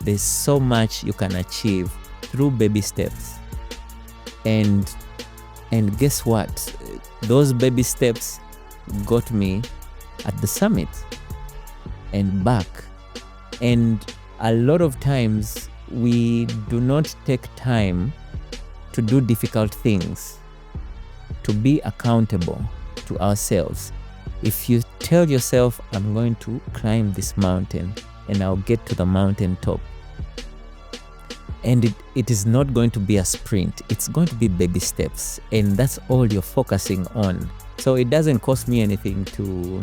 there's so much you can achieve through baby steps. And guess what? Those baby steps got me at the summit and back. And a lot of times we do not take time to do difficult things, to be accountable to ourselves. If you tell yourself, I'm going to climb this mountain and I'll get to the mountain top, and it is not going to be a sprint, it's going to be baby steps, and that's all you're focusing on. So it doesn't cost me anything to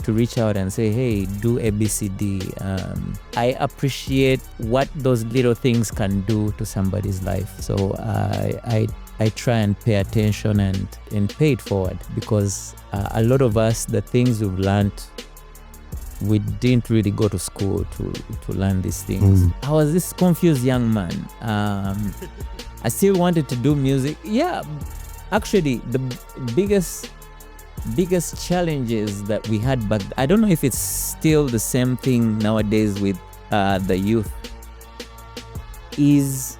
reach out and say, hey, do ABCD. I appreciate what those little things can do to somebody's life. So I try and pay attention and pay it forward, because a lot of us, the things we've learned, we didn't really go to school to learn these things. I was this confused young man. I still wanted to do music. Yeah, actually, the biggest challenges that we had back, I don't know if it's still the same thing nowadays with the youth, is,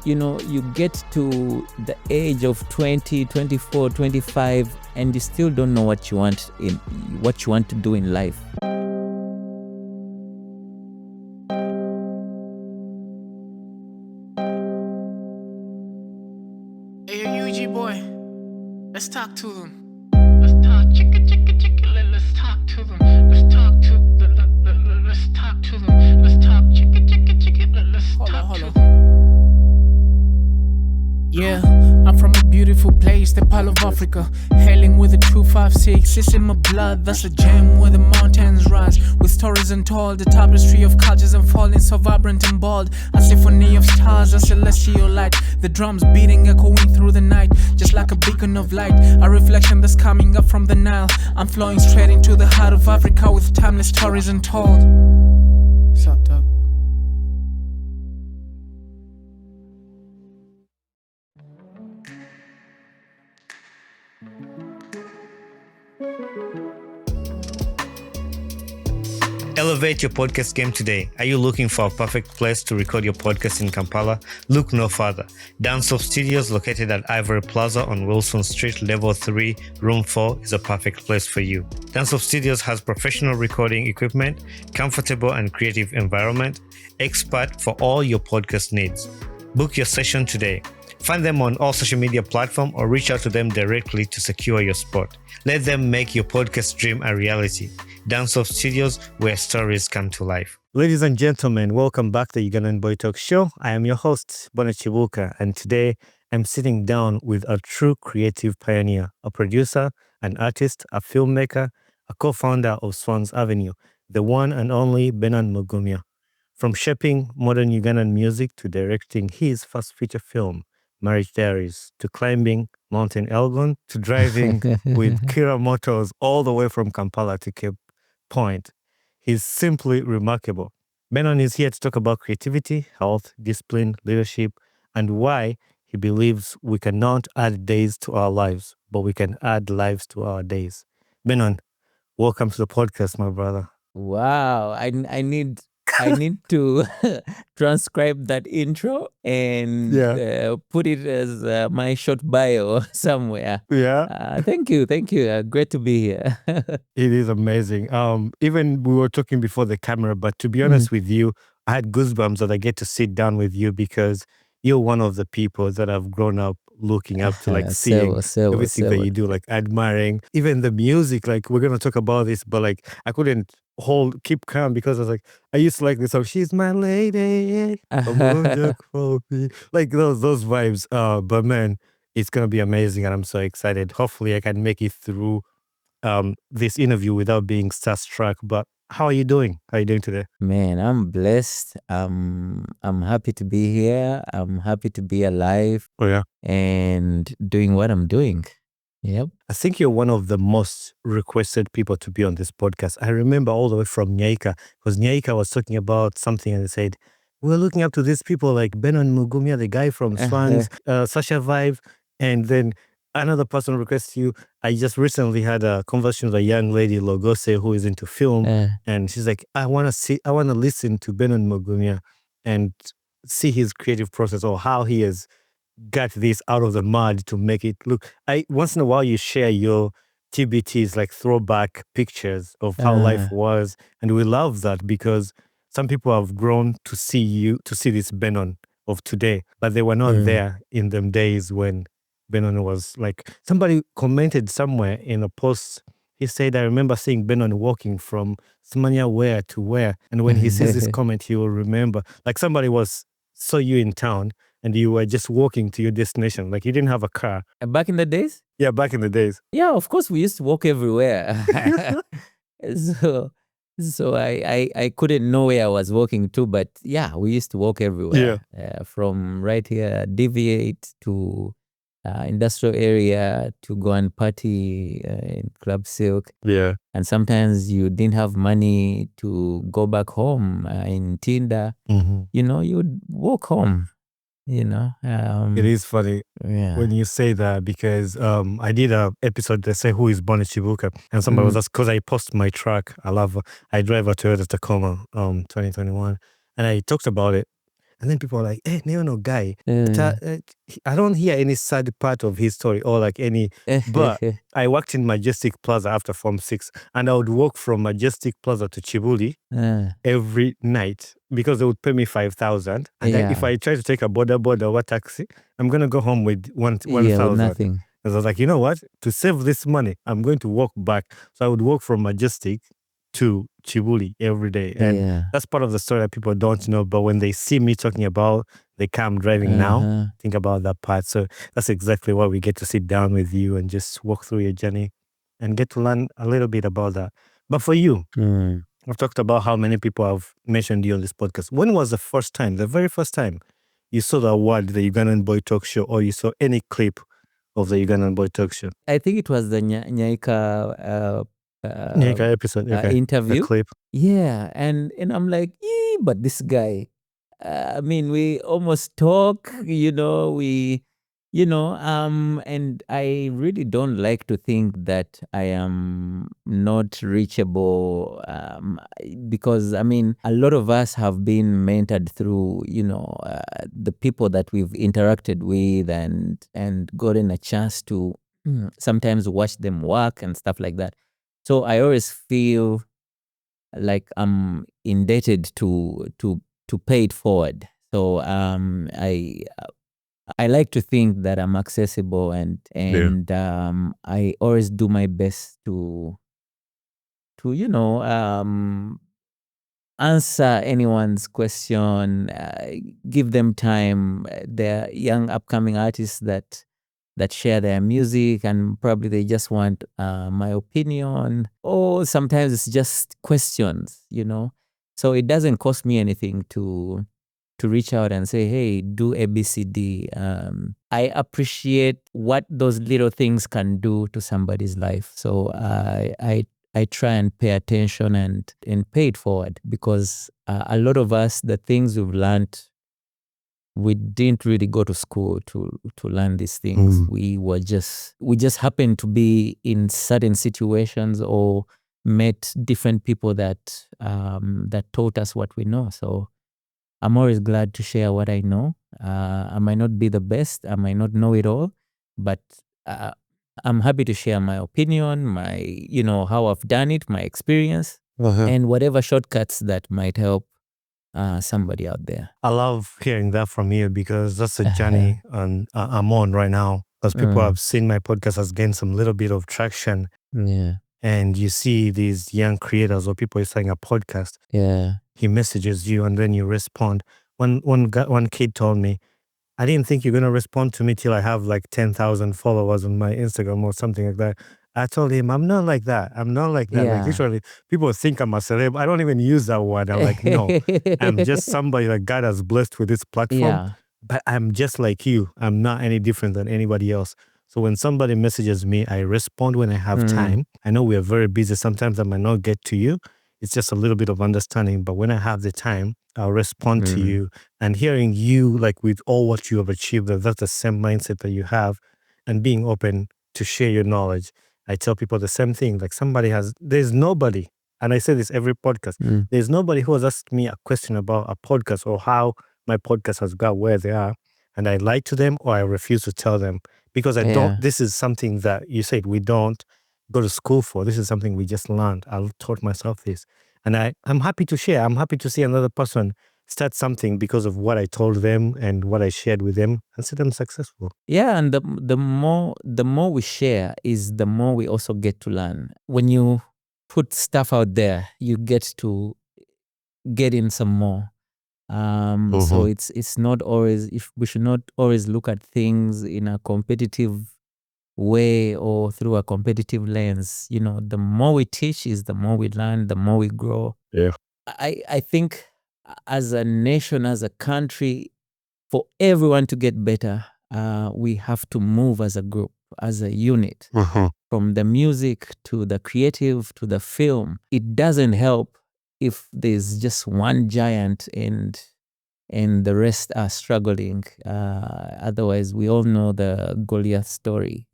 you get to the age of 20, 24, 25, and you still don't know what you want to do in life. Hey, UG boy, let's talk to them. Let's talk, chicka, let's talk to them. Let's talk to them. Let's talk to them. Let's talk, chicka, let's talk to them. Yeah, I'm from a beautiful place, the Pearl of Africa. Hailing with a 256, it's in my blood. That's a gem where the mountains rise, with stories untold. The tapestry of cultures unfolding, so vibrant and bold. A symphony of stars, a celestial light. The drums beating, echoing through the night, just like a beacon of light. A reflection that's coming up from the Nile. I'm flowing straight into the heart of Africa, with timeless stories untold. What's up, dog? Elevate your podcast game today. Are you looking for a perfect place to record your podcast in Kampala? Look no further. Dance-Off Studios, located at Ivory Plaza on Wilson Street, Level 3, Room 4, is a perfect place for you. Dance-Off Studios has professional recording equipment, comfortable and creative environment, expert for all your podcast needs. Book your session today. Find them on all social media platforms or reach out to them directly to secure your spot. Let them make your podcast dream a reality. Dance-Off Studios, where stories come to life. Ladies and gentlemen, welcome back to the Ugandan Boy Talk Show. I am your host, Bonny Kibuuka, and today I'm sitting down with a true creative pioneer, a producer, an artist, a filmmaker, a co-founder of Swangz Avenue, the one and only Benon Mugumbya. From shaping modern Ugandan music to directing his first feature film, Diaries, to climbing Mount Elgon, to driving with Kira Motors all the way from Kampala to Cape Point. He's simply remarkable. Benon is here to talk about creativity, health, discipline, leadership, and why he believes we cannot add days to our lives, but we can add lives to our days. Benon, welcome to the podcast, my brother. Wow, I need to transcribe that intro and put it as my short bio somewhere. Yeah. Thank you. Great to be here. It is amazing. Even we were talking before the camera, but to be honest with you, I had goosebumps that I get to sit down with you because you're one of the people that I've grown up looking up to, like seeing everything that you do, like admiring, even the music. Like, we're going to talk about this, but like I couldn't keep calm because I was like, I used to like this song, she's my lady, like those vibes. But man, it's going to be amazing and I'm so excited. Hopefully I can make it through this interview without being starstruck. But how are you doing? How are you doing today? Man, I'm blessed. I'm happy to be here. I'm happy to be alive. Oh yeah. And doing what I'm doing. Yep. I think you're one of the most requested people to be on this podcast. I remember all the way from Nyaika, because Nyaika was talking about something and they said, we're looking up to these people like Benon Mugumbya, the guy from Swangz, Sasha Vibe. And then another person requests you. I just recently had a conversation with a young lady, Logose, who is into film, and she's like, I want to listen to Benon Mugumbya and see his creative process or how he has got this out of the mud to make it look. Once in a while you share your TBTs, like throwback pictures of how life was, and we love that because some people have grown to see this Benon of today, but they were not there in them days when Benon was like. Somebody commented somewhere in a post. He said, I remember seeing Benon walking from Smania where to where. And when he sees this comment, he will remember. Like somebody saw you in town and you were just walking to your destination. Like you didn't have a car. Back in the days? Yeah, back in the days. Yeah, of course we used to walk everywhere. So I couldn't know where I was walking to, but yeah, we used to walk everywhere. From right here, Deviate to industrial area to go and party in Club Silk. Yeah. And sometimes you didn't have money to go back home in Tinder. You know, you'd walk home. You know, it is funny when you say that because I did an episode that say who is Bonny Kibuuka, and somebody was asked because I post my truck. I drive a Toyota Tacoma 2021, and I talked about it. And then people are like, hey, no guy. I don't hear any sad part of his story or like any, but I worked in Majestic Plaza after Form 6 and I would walk from Majestic Plaza to Chibuli every night because they would pay me 5,000. And if I try to take a border or taxi, I'm going to go home with 1,000. Nothing. And I was like, you know what? To save this money, I'm going to walk back. So I would walk from Majestic to Chibuli every day. And that's part of the story that people don't know. But when they see me talking about the car I'm driving now, think about that part. So that's exactly why we get to sit down with you and just walk through your journey and get to learn a little bit about that. But for you, I've talked about how many people have mentioned you on this podcast. When was the very first time you saw the award, the Ugandan Boy Talk Show, or you saw any clip of the Ugandan Boy Talk Show? I think it was the Nyaika episode, interview. The clip. Yeah, and I'm like, but this guy, I mean, we almost talk, and I really don't like to think that I am not reachable, because I mean, a lot of us have been mentored through, the people that we've interacted with and gotten a chance to sometimes watch them work and stuff like that. So I always feel like I'm indebted to pay it forward. So I like to think that I'm accessible and I always do my best to answer anyone's question, give them time. There are young upcoming artists that share their music and probably they just want my opinion, or sometimes it's just questions, So it doesn't cost me anything to reach out and say, hey, do ABCD. I appreciate what those little things can do to somebody's life. So I try and pay attention and pay it forward because a lot of us, the things we've learned, we didn't really go to school to learn these things. We just happened to be in certain situations or met different people that taught us what we know. So I'm always glad to share what I know. I might not be the best, I might not know it all, but I'm happy to share my opinion, my how I've done it, my experience, and whatever shortcuts that might help somebody out there. I love hearing that from you because that's a journey I'm on right now. Because people have seen my podcast has gained some little bit of traction. Yeah. And you see these young creators or people starting a podcast. Yeah. He messages you and then you respond. One kid told me, I didn't think you're going to respond to me till I have like 10,000 followers on my Instagram or something like that. I told him, I'm not like that. Yeah. Like usually people think I'm a celeb. I don't even use that word. I'm like, no, I'm just somebody that God has blessed with this platform. Yeah. But I'm just like you. I'm not any different than anybody else. So when somebody messages me, I respond when I have time. I know we are very busy. Sometimes I might not get to you. It's just a little bit of understanding. But when I have the time, I'll respond to you. And hearing you, like with all what you have achieved, that's the same mindset that you have. and being open to share your knowledge. I tell people the same thing. Like there's nobody, and I say this every podcast, there's nobody who has asked me a question about a podcast or how my podcast has got where they are, and I lie to them or I refuse to tell them because I don't. This is something that you said we don't go to school for. This is something we just learned. I taught myself this, and I'm happy to share. I'm happy to see another person start something because of what I told them and what I shared with them and see them successful. Yeah, and the more we share is the more we also get to learn. When you put stuff out there, you get to get in some more. So it's not always, if we should not always look at things in a competitive way or through a competitive lens. You know, the more we teach is the more we learn, the more we grow. Yeah. I think as a nation, as a country, for everyone to get better, we have to move as a group, as a unit. From the music to the creative to the film. It doesn't help if there's just one giant and the rest are struggling. Otherwise, we all know the Goliath story.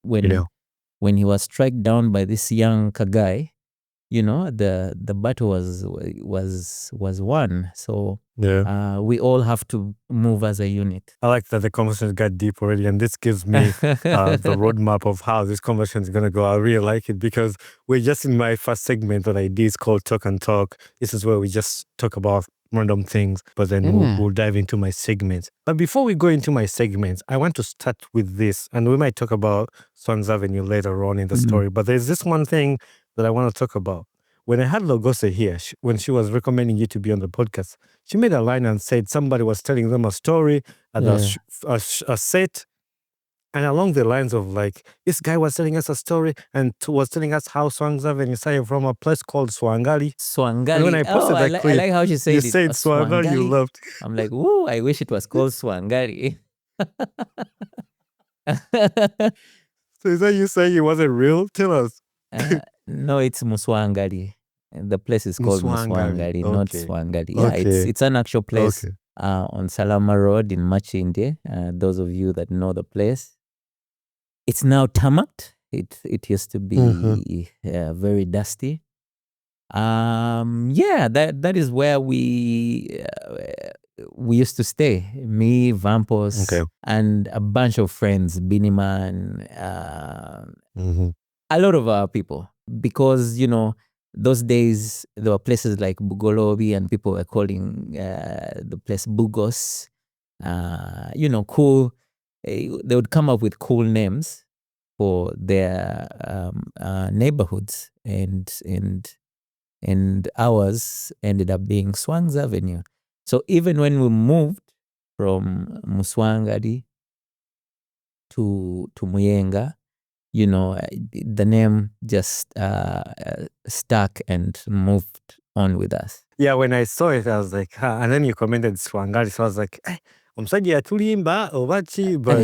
When he was struck down by this young Kagai, you know, the battle was won. So we all have to move as a unit. I like that the conversation got deep already, and this gives me the roadmap of how this conversation is going to go. I really like it because we're just in my first segment that I did. It's called Talk and Talk. This is where we just talk about random things, but then we'll dive into my segments. But before we go into my segments, I want to start with this, and we might talk about Swangz Avenue later on in the story, but there's this one thing that I want to talk about. When I had Logose here, when she was recommending you to be on the podcast, she made a line and said somebody was telling them a story at a set, and along the lines of like, this guy was telling us a story and was telling us how Swangz Avenue started from a place called Swangali. Swangali. And when I posted that clip, I like how she said it. You said Swangali, you loved. I'm like, ooh, I wish it was called Swangali. So is that you saying it wasn't real? Tell us. No, it's Muswangali. The place is called Muswangali, not Swangali. Yeah, it's an actual place on Salama Road in Machinde. Those of you that know the place, it's now tarmacked. It used to be very dusty. That is where we used to stay. Me, Vamposs, and a bunch of friends, Biniman, a lot of our people, because those days there were places like Bugolobi and people were calling the place Bugos. Cool. They would come up with cool names for their neighborhoods, and ours ended up being Swangz Avenue. So even when we moved from Muswangadi to Muyenga, the name just stuck and moved on with us. Yeah, when I saw it, I was like, and then you commented Swangari, so I was like, Omsaji atulimba obachi, but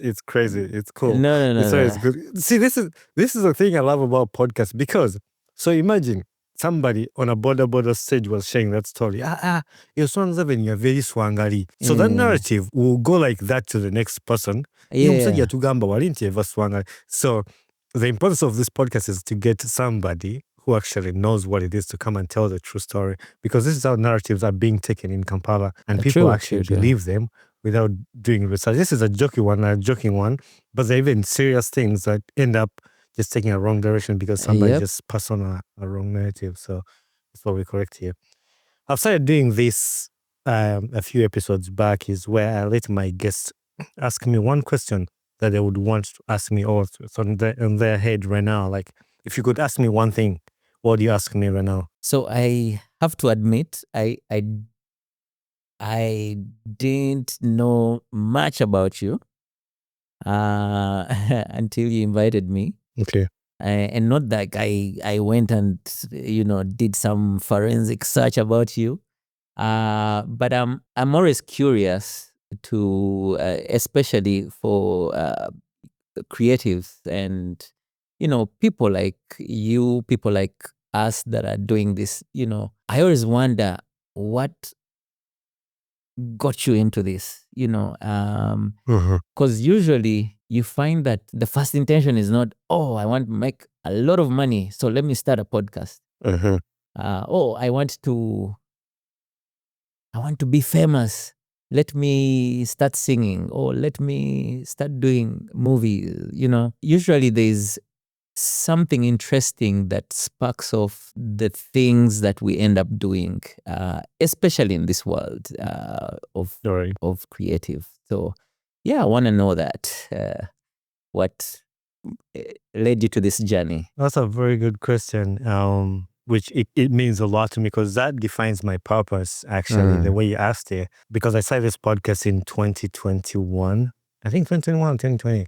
it's crazy. It's cool. No. It's good. See, this is the thing I love about podcasts, because so imagine somebody on a border stage was sharing that story. Your Swangz Avenue, very Swangari. So that narrative will go like that to the next person. So the importance of this podcast is to get somebody who actually knows what it is to come and tell the true story, because this is how narratives are being taken in Kampala, and people actually believe them without doing research. This is a joking one, but there are even serious things that end up just taking a wrong direction because somebody just passed on a wrong narrative. So that's what we correct here. I've started doing this a few episodes back, is where I let my guests ask me one question that they would want to ask me, or on their head right now. Like, if you could ask me one thing, what do you ask me right now? So I have to admit, I didn't know much about you until you invited me. Okay. And not that I went and did some forensic search about you, but I'm always curious to, especially for creatives and people like you, people like us that are doing this. I always wonder what got you into this, Mm-hmm. because usually you find that the first intention is not, oh, I want to make a lot of money, so let me start a podcast. Mm-hmm. Oh, I want to be famous, let me start singing, or let me start doing movies. Usually there's something interesting that sparks off the things that we end up doing, especially in this world Right. of creative. So yeah, I want to know that, what led you to this journey. That's a very good question. Which it means a lot to me because that defines my purpose, actually, the way you asked it. Because I started this podcast in 2021, I think 2021, 2020,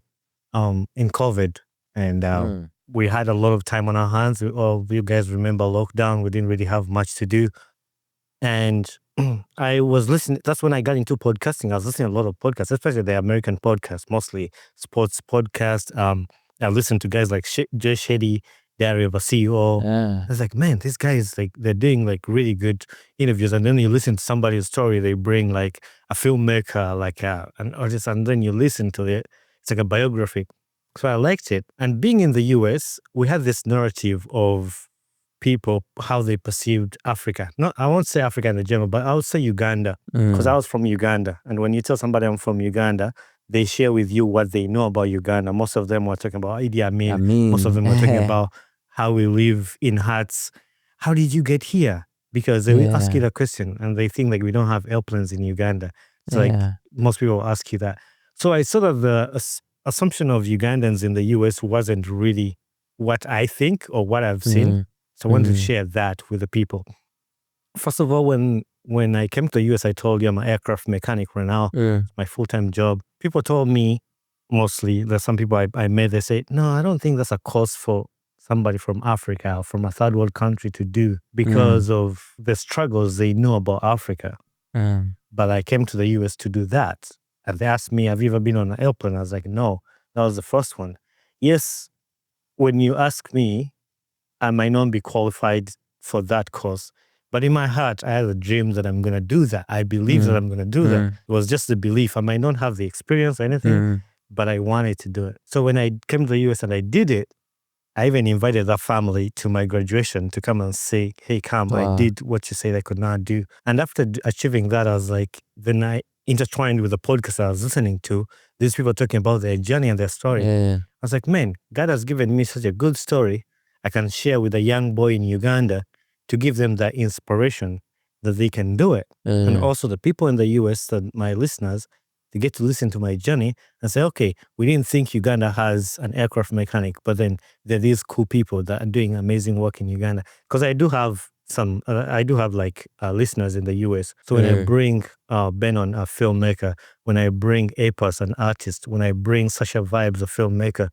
in COVID. And we had a lot of time on our hands. All of you guys remember lockdown. We didn't really have much to do. And I was listening. That's when I got into podcasting. I was listening to a lot of podcasts, especially the American podcasts, mostly sports podcasts. I listened to guys like Jay Shetty, Diary of a CEO. I was like, man, these guys, like, they're doing like really good interviews. And then you listen to somebody's story. They bring like a filmmaker, like an artist, and then you listen to it. It's like a biography. So I liked it. And being in the US, we had this narrative of people, how they perceived Africa. Not, I won't say Africa in the general, but I would say Uganda, because I was from Uganda. And when you tell somebody I'm from Uganda, they share with you what they know about Uganda. Most of them were talking about Idi Amin. Most of them were talking about how we live in huts. How did you get here? Because they will ask you that question, and they think like we don't have airplanes in Uganda. So like most people ask you that. So I sort of the assumption of Ugandans in the US wasn't really what I think or what I've seen. So I wanted to share that with the people. First of all, when I came to the US, I told you I'm an aircraft mechanic right now. It's my full-time job. People told me, mostly, there's some people I met, they say, no, I don't think that's a course for somebody from Africa or from a third world country to do because of the struggles they know about Africa. But I came to the US to do that. And they asked me, have you ever been on an airplane? I was like, no, that was the first one. Yes, when you ask me, I might not be qualified for that course. But in my heart, I had a dream that I'm going to do that. I believe that I'm going to do that. It was just the belief. I might not have the experience or anything, but I wanted to do it. So when I came to the US and I did it, I even invited that family to my graduation to come and say, hey, come, I did what you said I could not do. And after achieving that, I was like, then I intertwined with the podcast I was listening to, these people talking about their journey and their story. I was like, man, God has given me such a good story I can share with a young boy in Uganda to give them that inspiration that they can do it. And also the people in the US, my listeners, they get to listen to my journey and say, okay, we didn't think Uganda has an aircraft mechanic, but then there are these cool people that are doing amazing work in Uganda. Because I do have listeners in the US. So when I bring Benon, a filmmaker, when I bring Apos, an artist, when I bring Sasha Vibes, a filmmaker,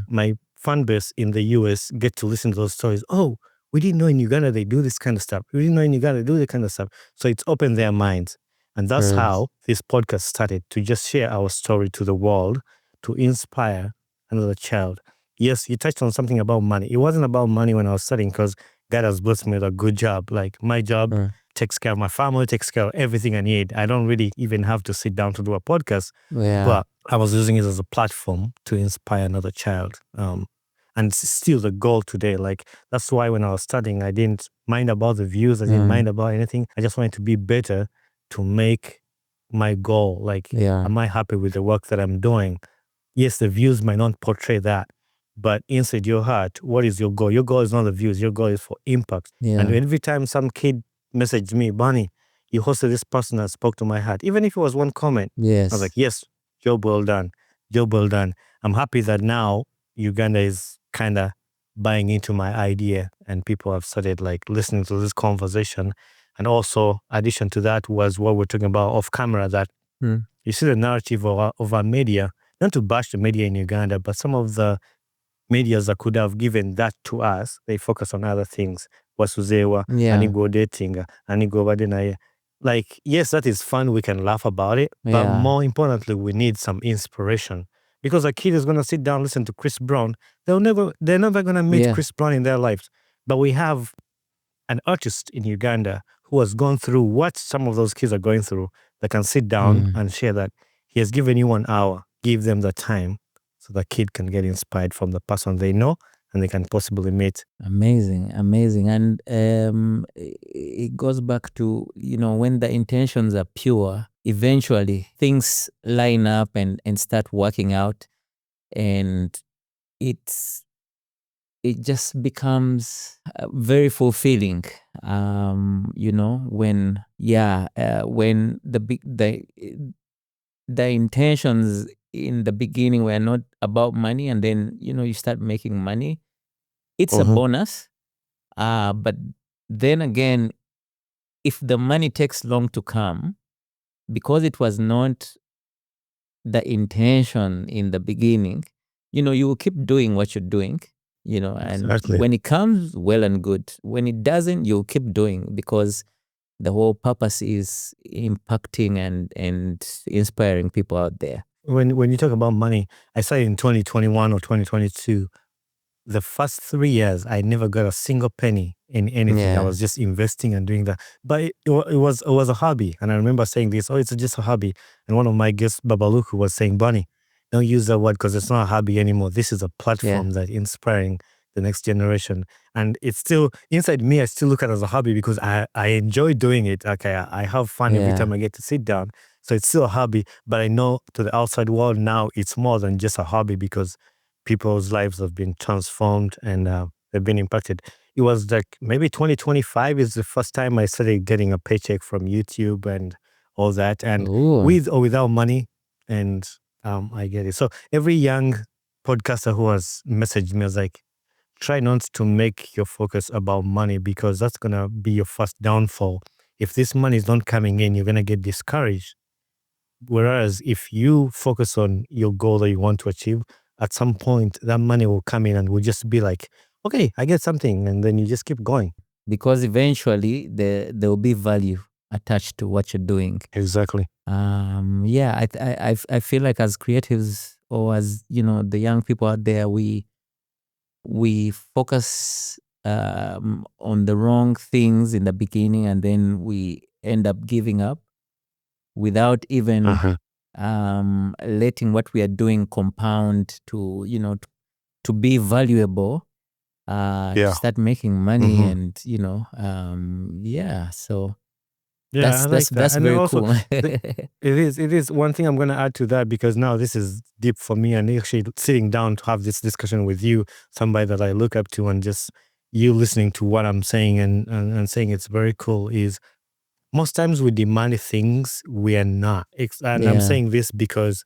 my fan base in the US get to listen to those stories. Oh, we didn't know in Uganda they do this kind of stuff. We didn't know in Uganda they do that kind of stuff. So it's opened their minds. And that's how this podcast started, to just share our story to the world, to inspire another child. Yes, you touched on something about money. It wasn't about money when I was studying because God has blessed me with a good job. Like my job takes care of my family, takes care of everything I need. I don't really even have to sit down to do a podcast. But I was using it as a platform to inspire another child. And it's still the goal today. Like that's why when I was studying, I didn't mind about the views. I didn't mind about anything. I just wanted to be better to make my goal. Like, am I happy with the work that I'm doing? Yes, the views might not portray that, but inside your heart, what is your goal? Your goal is not the views. Your goal is for impact. And every time some kid messaged me, Bonny, you hosted this person that spoke to my heart. Even if it was one comment, I was like, yes, job well done. Job well done. I'm happy that now Uganda is kind of buying into my idea and people have started like listening to this conversation. And also, addition to that was what we're talking about off camera, that you see the narrative of our media, not to bash the media in Uganda, but some of the medias that could have given that to us, they focus on other things. Wasuzewa, anigo dating, anigo badinaye. Like, yes, that is fun. We can laugh about it. But more importantly, we need some inspiration. Because a kid is going to sit down, listen to Chris Brown. They're never going to meet Chris Brown in their lives. But we have an artist in Uganda who has gone through what some of those kids are going through. that can sit down and share that he has given you 1 hour. Give them the time so the kid can get inspired from the person they know and they can possibly meet. Amazing. And it goes back to, when the intentions are pure, eventually things line up and start working out, and it just becomes very fulfilling. When the intentions in the beginning were not about money, and then you start making money. It's a bonus, but then again, if the money takes long to come, because it was not the intention in the beginning, you will keep doing what you're doing, and Exactly. when it comes, well and good. When it doesn't, you'll keep doing, because the whole purpose is impacting and inspiring people out there. When you talk about money, I say in 2021 or 2022, the first 3 years, I never got a single penny in anything. I Yeah. was just investing and doing that. But it was a hobby. And I remember saying this, it's just a hobby. And one of my guests, Babaluku, was saying, Bonny, don't use that word because it's not a hobby anymore. This is a platform that's inspiring the next generation. And it's still, inside me, I still look at it as a hobby because I enjoy doing it. Okay, I have fun every time I get to sit down. So it's still a hobby. But I know to the outside world now, it's more than just a hobby because people's lives have been transformed and they've been impacted. It was like maybe 2025 is the first time I started getting a paycheck from YouTube and all that, and with or without money, and I get it. So every young podcaster who has messaged me was like, try not to make your focus about money because that's gonna be your first downfall. If this money is not coming in, you're gonna get discouraged. Whereas if you focus on your goal that you want to achieve, at some point that money will come in and will just be like, okay, I get something, and then you just keep going. Because eventually there will be value attached to what you're doing. Exactly. I feel like as creatives, or as the young people out there, we focus on the wrong things in the beginning, and then we end up giving up without even letting what we are doing compound to to be valuable, to start making money, and so I like that. that's And very also, cool. it is one thing I'm going to add to that, because now this is deep for me, and actually sitting down to have this discussion with you, somebody that I look up to, and just you listening to what I'm saying and saying it's very cool, is most times we demand things we are not. And I'm saying this because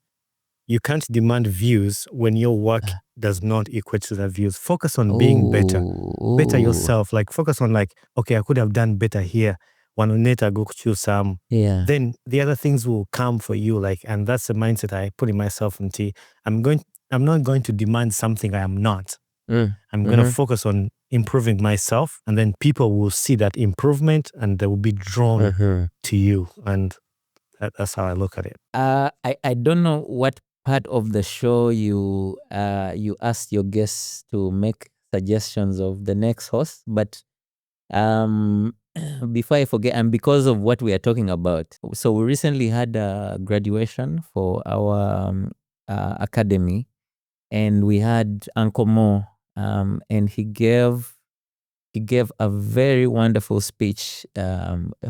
you can't demand views when your work does not equate to the views. Focus on being better yourself. Like focus on like, okay, I could have done better here. Then the other things will come for you. Like, and that's the mindset I put in myself into. I'm not going to demand something I am not. I'm going to focus on improving myself, and then people will see that improvement and they will be drawn to you. And that's how I look at it. I don't know what part of the show you asked your guests to make suggestions of the next host, but before I forget, and because of what we are talking about, so we recently had a graduation for our academy, and we had Uncle Mo, and he gave a very wonderful speech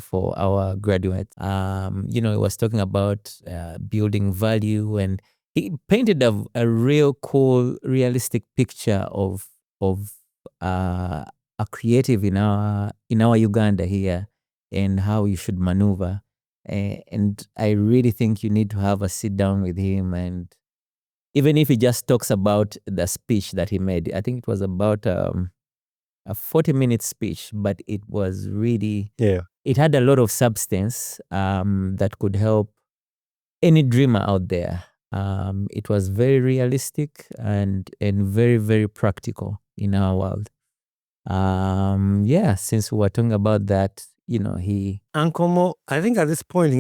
for our graduates. He was talking about building value, and he painted a real cool, realistic picture of a creative in our Uganda here, and how you should maneuver. And I really think you need to have a sit down with him, and even if he just talks about the speech that he made, I think it was about a 40-minute speech, but it was really, it had a lot of substance that could help any dreamer out there. It was very realistic and very, very practical in our world. Since we were talking about that, he... Uncle Mo, I think at this point,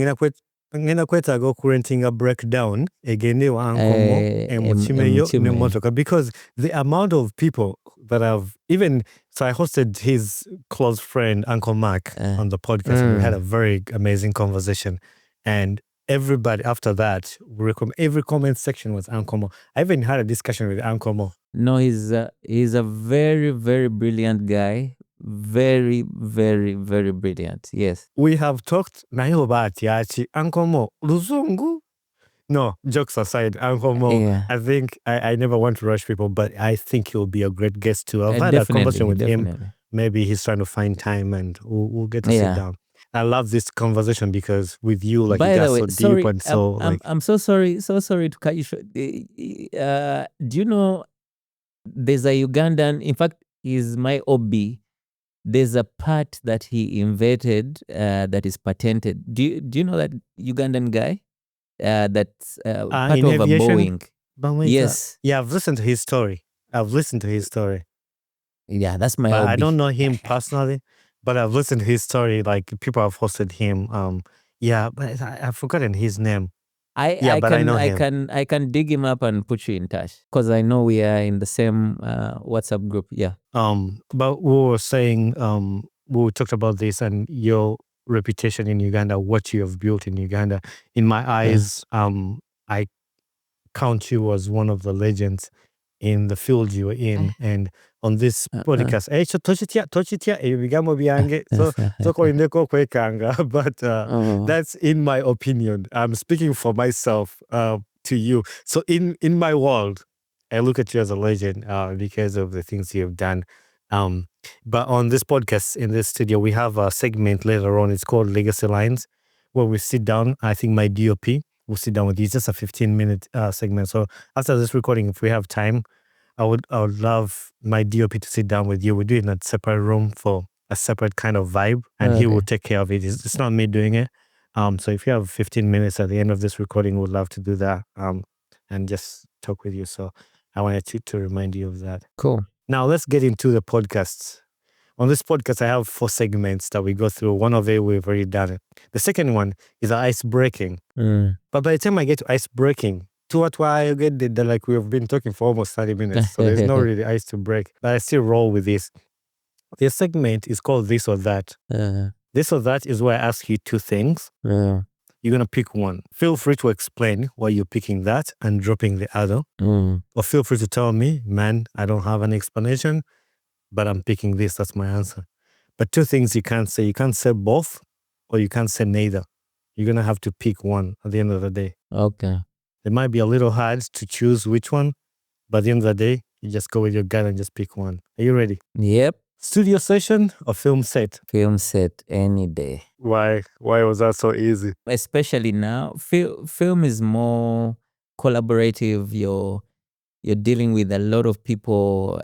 ngena kweta go kurenting a breakdown egende wa Uncle Mo emuchimeyo nemotoka, because the amount of people that have even, so I hosted his close friend Uncle Mark on the podcast, and we had a very amazing conversation, And everybody after that, every comment section was Ankomo. I even had a discussion with Ankomo. No, he's a very, very brilliant guy. Very, very, very brilliant. Yes. We have talked nayo bahati yachi Ankomo Luzungu. No, jokes aside, Ankomo, Yeah. I think I never want to rush people, but I think he'll be a great guest too. I've had a conversation with him. Maybe he's trying to find time and we'll get to sit down. I love this conversation because with you, like, by you got the way, so sorry, deep and so like. I'm so sorry to cut you short. Do you know there's a Ugandan, in fact, he's my OB. There's a part that he invented that is patented. Do you know that Ugandan guy? That's part of a Boeing. Yes. Yeah, I've listened to his story. Yeah, that's my But OB. I don't know him personally, but I've listened to his story. Like, people have hosted him. Yeah, but I've forgotten his name. I know him. I can dig him up and put you in touch because I know we are in the same WhatsApp group. Yeah. But we were saying, we talked about this and your reputation in Uganda, what you have built in Uganda. In my eyes, I count you as one of the legends in the field you were in. And on this podcast, but that's in my opinion. I'm speaking for myself to you. So in my world, I look at you as a legend because of the things you've done. But on this podcast, in this studio, we have a segment later on. It's called Legacy Lines, where we sit down. I think my DOP will sit down with you. It's just a 15-minute segment. So after this recording, if we have time, I would love my DOP to sit down with you. We do it in a separate room for a separate kind of vibe, and he will take care of it. It's not me doing it. So if you have 15 minutes at the end of this recording, we'd love to do that and just talk with you. So I wanted to remind you of that. Cool. Now let's get into the podcasts. On this podcast, I have 4 segments that we go through. One of it, we've already done it. The second one is ice breaking. But by the time I get to ice breaking, to what I get like we've been talking for almost 30 minutes. So there's no really ice to break. But I still roll with this. This segment is called This or That. This or That is where I ask you 2 things. You're going to pick one. Feel free to explain why you're picking that and dropping the other. Or feel free to tell me, man, I don't have an explanation, but I'm picking this. That's my answer. But 2 things you can't say. You can't say both, or you can't say neither. You're going to have to pick one at the end of the day. Okay. It might be a little hard to choose which one, but at the end of the day, you just go with your gut and just pick one. Are you ready? Yep. Studio session or film set? Film set any day. Why? Why was that so easy? Especially now, film is more collaborative. You're dealing with a lot of people.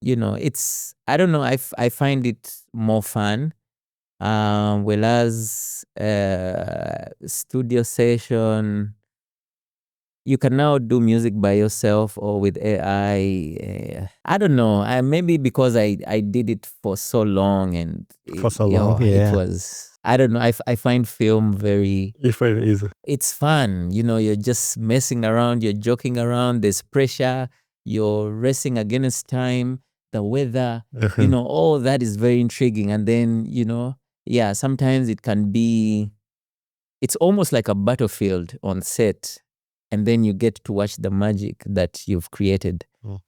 It's, I don't know. I find it more fun. Whereas studio session, you can now do music by yourself or with AI. I don't know. Maybe because I did it for so long and it was, I don't know. I find film very easy. It's fun. You're just messing around. You're joking around. There's pressure. You're racing against time, the weather. All that is very intriguing. And then, sometimes it can be, it's almost like a battlefield on set. And then you get to watch the magic that you've created.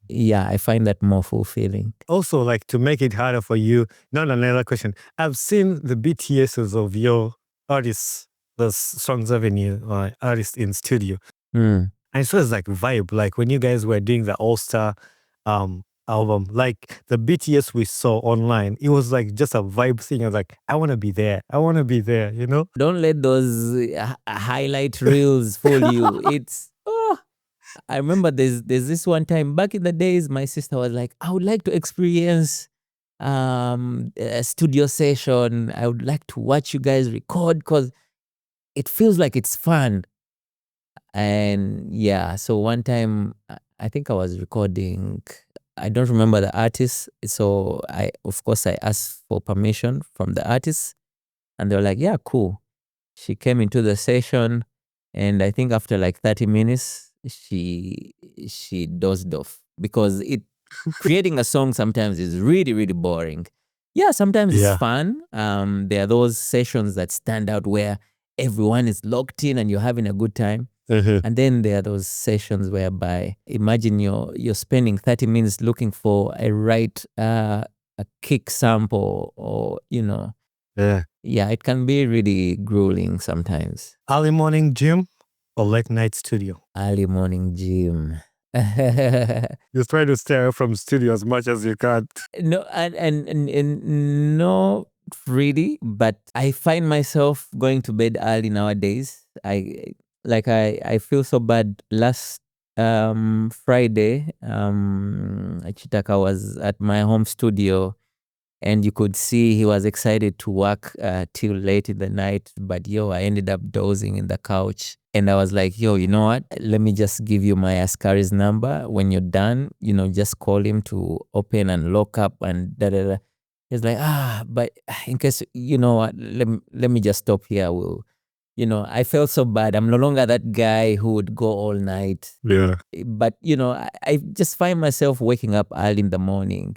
Yeah, I find that more fulfilling. Also, like, to make it harder for you, not another question. I've seen the BTSs of your artists, the Swangz Avenue artists in studio. And so it's like vibe. Like when you guys were doing the All-Star album, like the BTS we saw online, it was like just a vibe thing. I was like, I want to be there. Don't let those highlight reels fool you. It's I remember there's this one time back in the days, my sister was like, I would like to experience a studio session. I would like to watch you guys record because it feels like it's fun. And yeah, so one time I think I was recording, I don't remember the artist. So of course I asked for permission from the artist and they were like, yeah, cool. She came into the session and I think after like 30 minutes, she dozed off because creating a song sometimes is really, really boring. Yeah, sometimes it's fun. There are those sessions that stand out where everyone is locked in and you're having a good time. And then there are those sessions whereby imagine you're spending 30 minutes looking for a kick sample, or yeah, it can be really grueling sometimes. Early morning gym or late night studio? Early morning gym. You try to stay away from studio as much as you can. No, and no, really, but I find myself going to bed early nowadays. I feel so bad. Last Friday, Chitaka was at my home studio, and you could see he was excited to work till late in the night. But I ended up dozing in the couch. And I was like, you know what? Let me just give you my Ascari's number. When you're done, just call him to open and lock up and da-da-da. He's like, but in case, you know what, let me just stop here. I felt so bad. I'm no longer that guy who would go all night. Yeah. But, I just find myself waking up early in the morning.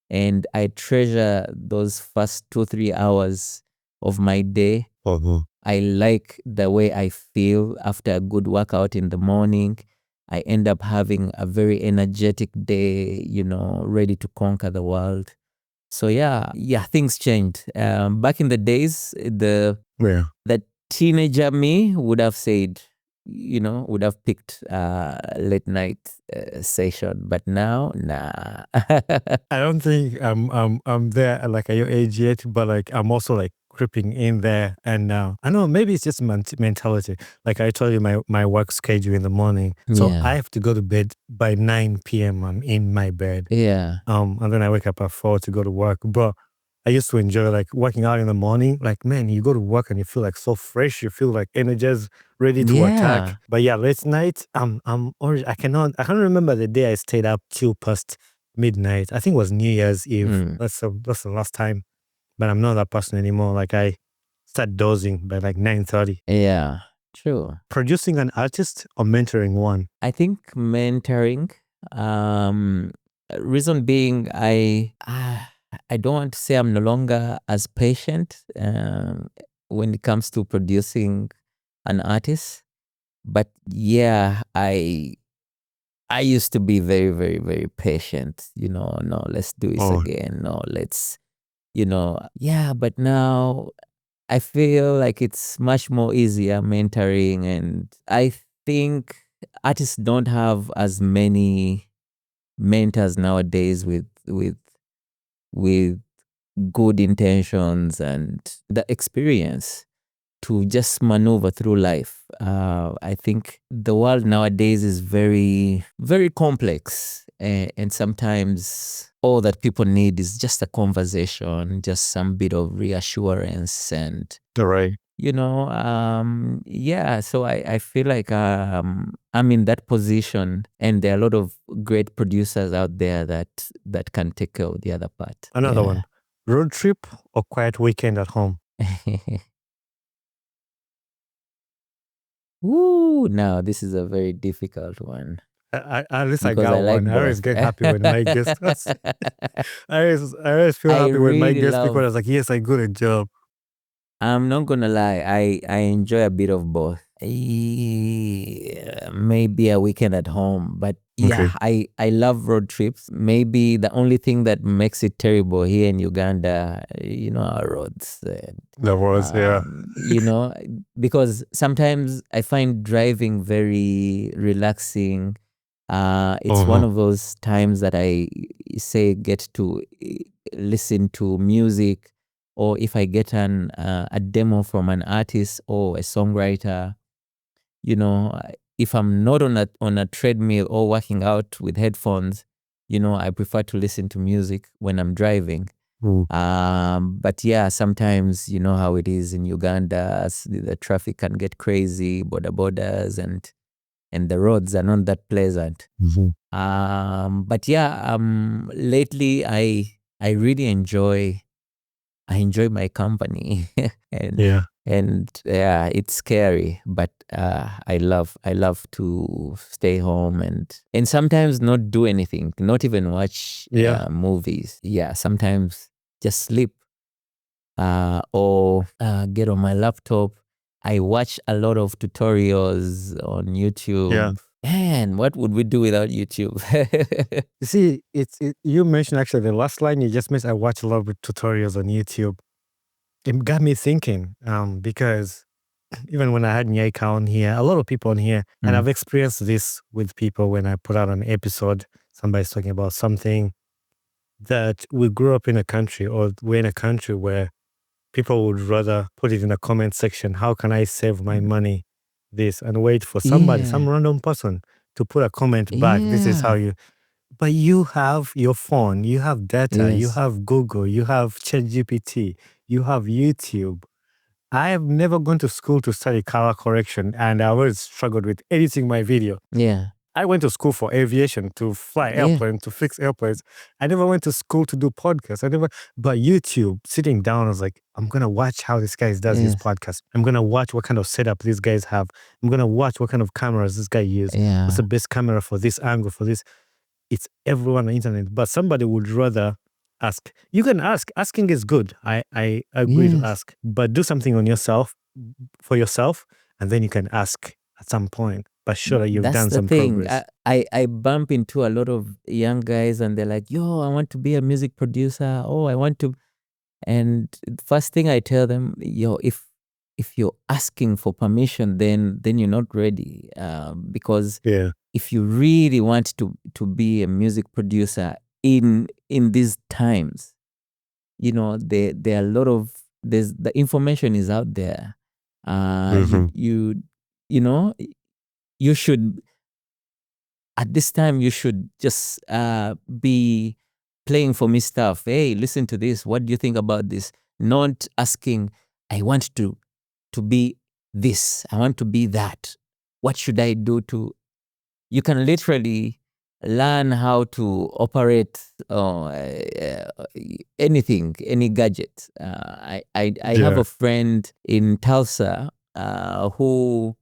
And I treasure those first 2-3 hours of my day. I like the way I feel after a good workout in the morning. I end up having a very energetic day, ready to conquer the world. So yeah, things changed. Back in the days, the teenager me would have said, would have picked late night session, but now, nah. I don't think I'm there like at your age yet, but like I'm also like creeping in there, and I know maybe it's just mentality. Like I told you, my work schedule in the morning, so I have to go to bed by 9 p.m. I'm in my bed. Yeah. And then I wake up at 4 to go to work, but I used to enjoy like working out in the morning. Like, man, you go to work and you feel like so fresh. You feel like energized, ready to attack. But yeah, late night, I can't remember the day I stayed up till past midnight. I think it was New Year's Eve. That's the last time. But I'm not that person anymore. Like I start dozing by like 9:30. Yeah, true. Producing an artist or mentoring one? I think mentoring. Reason being, I don't want to say I'm no longer as patient when it comes to producing an artist. But yeah, I used to be very, very, very patient. No, let's do this again. No, let's, but now I feel like it's much more easier mentoring. And I think artists don't have as many mentors nowadays with good intentions and the experience to just maneuver through life. I think the world nowadays is very, very complex, and sometimes all that people need is just a conversation, just some bit of reassurance, and right. So I feel like I'm in that position, and there are a lot of great producers out there that can take care of the other part. Another one. Road trip or quiet weekend at home? Woo! Now this is a very difficult one. At least Because I got I like one. I always both. get happy when my guest. I always feel happy when my really guest love- people are like, yes, I got a job. I'm not gonna lie, I enjoy a bit of both. Maybe a weekend at home, but yeah, I love road trips. Maybe the only thing that makes it terrible here in Uganda, our roads. The roads, yeah. Because sometimes I find driving very relaxing. It's one of those times that I get to listen to music, or if I get a demo from an artist or a songwriter, if I'm not on a treadmill or working out with headphones, I prefer to listen to music when I'm driving. But yeah, sometimes you know how it is in Uganda. The traffic can get crazy, borders, and the roads are not that pleasant. But yeah, lately I really enjoy my company. And it's scary, but I love to stay home and sometimes not do anything, not even watch movies. Yeah, sometimes just sleep or get on my laptop I watch a lot of tutorials on YouTube. Yeah. Man, what would we do without YouTube? You see, you mentioned actually the last line you just missed. I watch a lot of tutorials on YouTube. It got me thinking, because even when I had Nyeka on here, a lot of people on here, and I've experienced this with people when I put out an episode, somebody's talking about something that we grew up in a country, or we're in a country where people would rather put it in a comment section. How can I save my money? This, and wait for somebody, some random person to put a comment back. This is how you, but you have your phone, you have data, you Yes. have Google, you have ChatGPT, you have YouTube. I have never gone to school to study color correction, and I always struggled with editing my video. Yeah. I went to school for aviation, to fly airplanes, to fix airplanes. I never went to school to do podcasts. But YouTube, sitting down, I was like, I'm going to watch how this guy does his podcast. I'm going to watch what kind of setup these guys have. I'm going to watch what kind of cameras this guy uses. Yeah. What's the best camera for this angle, for this? It's everyone on the internet, but somebody would rather ask. You can ask. Asking is good. I agree to ask, but do something on yourself, for yourself, and then you can ask at some point. But sure that you've done some progress. I bump into a lot of young guys and they're like, yo, I want to be a music producer. Oh, I want to. And the first thing I tell them, yo, if you're asking for permission, then you're not ready. Because if you really want to be a music producer in these times, you know, there are a lot of, the information is out there. You know, you should, at this time, you should just be playing for me stuff. Hey, listen to this. What do you think about this? Not asking, I want to be this. I want to be that. What should I do to... You can literally learn how to operate anything, any gadget. I have a friend in Tulsa who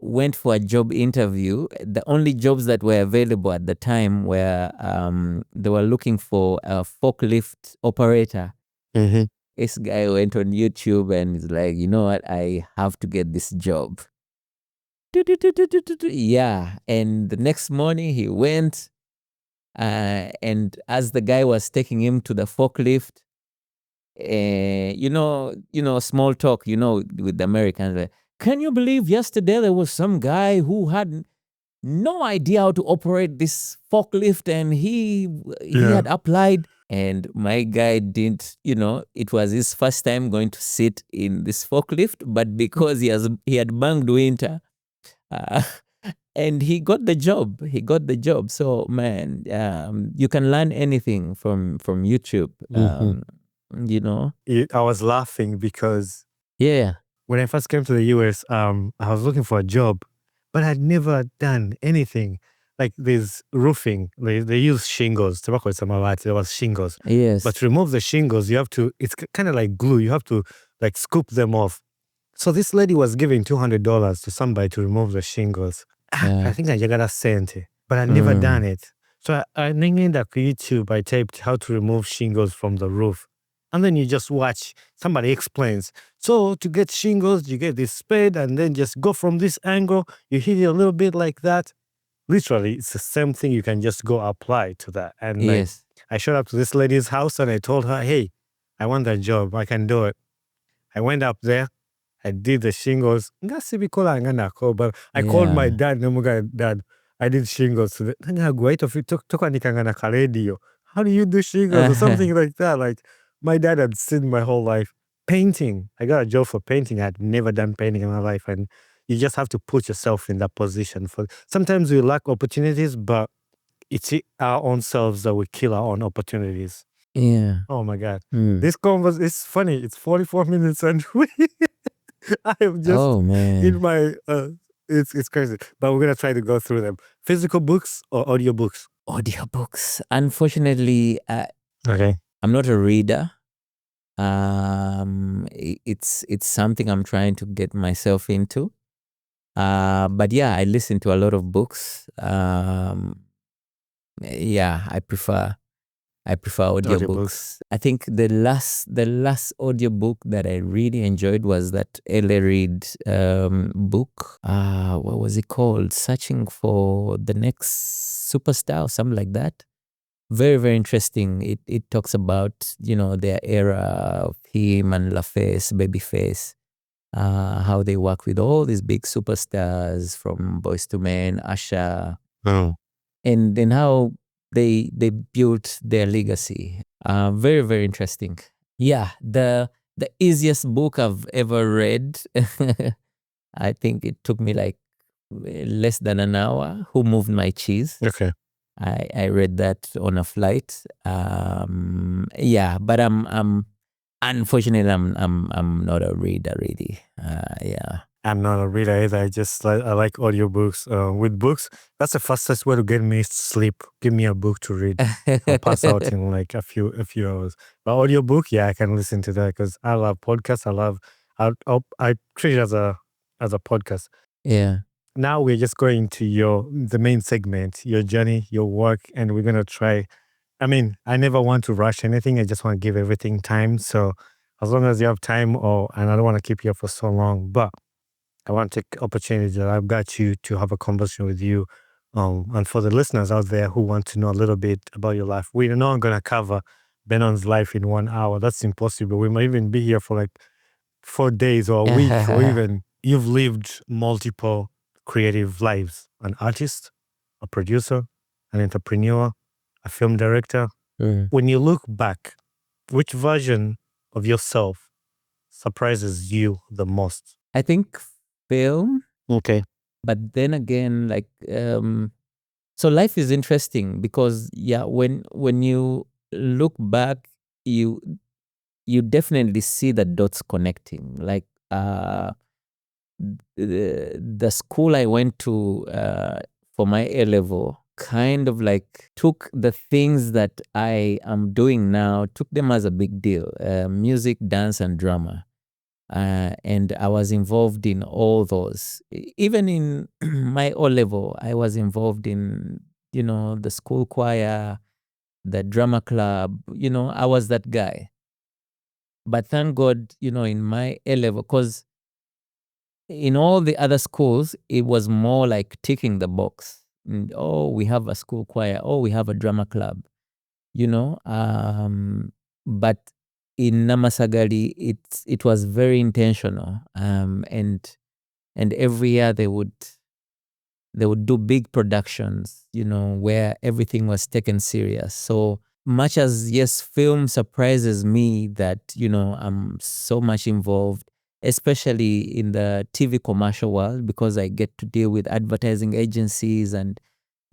went for a job interview. The only jobs that were available at the time were they were looking for a forklift operator. This guy went on YouTube and is like, you know what, I have to get this job. Yeah, and the next morning he went, and as the guy was taking him to the forklift, you know, small talk, you know, with the Americans, like, can you believe yesterday there was some guy who had no idea how to operate this forklift, and he had applied, and my guy didn't, you know, it was his first time going to sit in this forklift, but because he had banged winter, and he got the job. So man, you can learn anything from YouTube. You know, I was laughing because yeah, when I first came to the US, I was looking for a job, but I'd never done anything. Like there's roofing, they use shingles. There was shingles. yes, But to remove the shingles, you have to, it's kind of like glue. You have to like scoop them off. So this lady was giving $200 to somebody to remove the shingles. I think I got a cent, but I'd never done it. So I named that YouTube, I typed how to remove shingles from the roof. And then you just watch, somebody explains. So to get shingles, you get this spade and then just go from this angle, you hit it a little bit like that. Literally, it's the same thing. You can just go apply to that. And yes, I showed up to this lady's house and I told her, hey, I want that job. I can do it. I went up there. I did the shingles. But I called my dad. Dad, I did shingles. How do you do shingles or something like that? Like my dad had seen my whole life. Painting. I got a job for painting. I had never done painting in my life. And you just have to put yourself in that position. Sometimes we lack opportunities, but it's our own selves that we kill our own opportunities. yeah. Oh my God. This conversation is funny. It's 44 minutes and I am just in my, it's crazy. But we're going to try to go through them. Physical books or audiobooks? Audiobooks. Unfortunately, I'm not a reader. It's something I'm trying to get myself into. But yeah, I listen to a lot of books. Yeah, I prefer I prefer Audiobooks. audiobooks. I think the last audiobook that I really enjoyed was that L.A. Reid book. What was it called? Searching for the Next Superstar or something like that. Very, very interesting. It talks about, their era of him and LaFace, Babyface, how they work with all these big superstars from Boyz II Men, Usher, Oh, and then how they built their legacy. Very, very interesting. Yeah, the easiest book I've ever read. I think it took me like less than an hour. Who Moved My Cheese? okay. I read that on a flight. Yeah, but I'm unfortunately I'm not a reader really. Yeah. I'm not a reader either. I like audiobooks. With books, that's the fastest way to get me sleep. Give me a book to read. I'll pass out in like a few hours. But audiobook, yeah, I can listen to that because I love podcasts. I treat it as a podcast. Yeah. Now we're just going to the main segment, your journey, your work, and we're gonna try. I mean, I never want to rush anything. I just want to give everything time. So as long as you have time, and I don't want to keep you up for so long, but I want to take opportunity that I've got you to have a conversation with you. And for the listeners out there who want to know a little bit about your life, we're not going to cover Benon's life in 1 hour. That's impossible. We might even be here for like 4 days or a week, or even you've lived multiple creative lives: an artist, a producer, an entrepreneur, a film director. When you look back, which version of yourself surprises you the most? I think film, Okay. but then again, like so life is interesting because when you look back, you definitely see the dots connecting. Like the school I went to for my A level kind of like took the things that I am doing now, took them as a big deal. Music, dance, and drama. And I was involved in all those. Even in my O level, I was involved in, the school choir, the drama club. I was that guy. But thank God, in my A level, because in all the other schools, it was more like ticking the box. And, oh, we have a school choir. Oh, we have a drama club. But in Namasagali, it was very intentional. And every year they would do big productions, where everything was taken serious. So much as, yes, film surprises me that, I'm so much involved, especially in the TV commercial world, because I get to deal with advertising agencies and,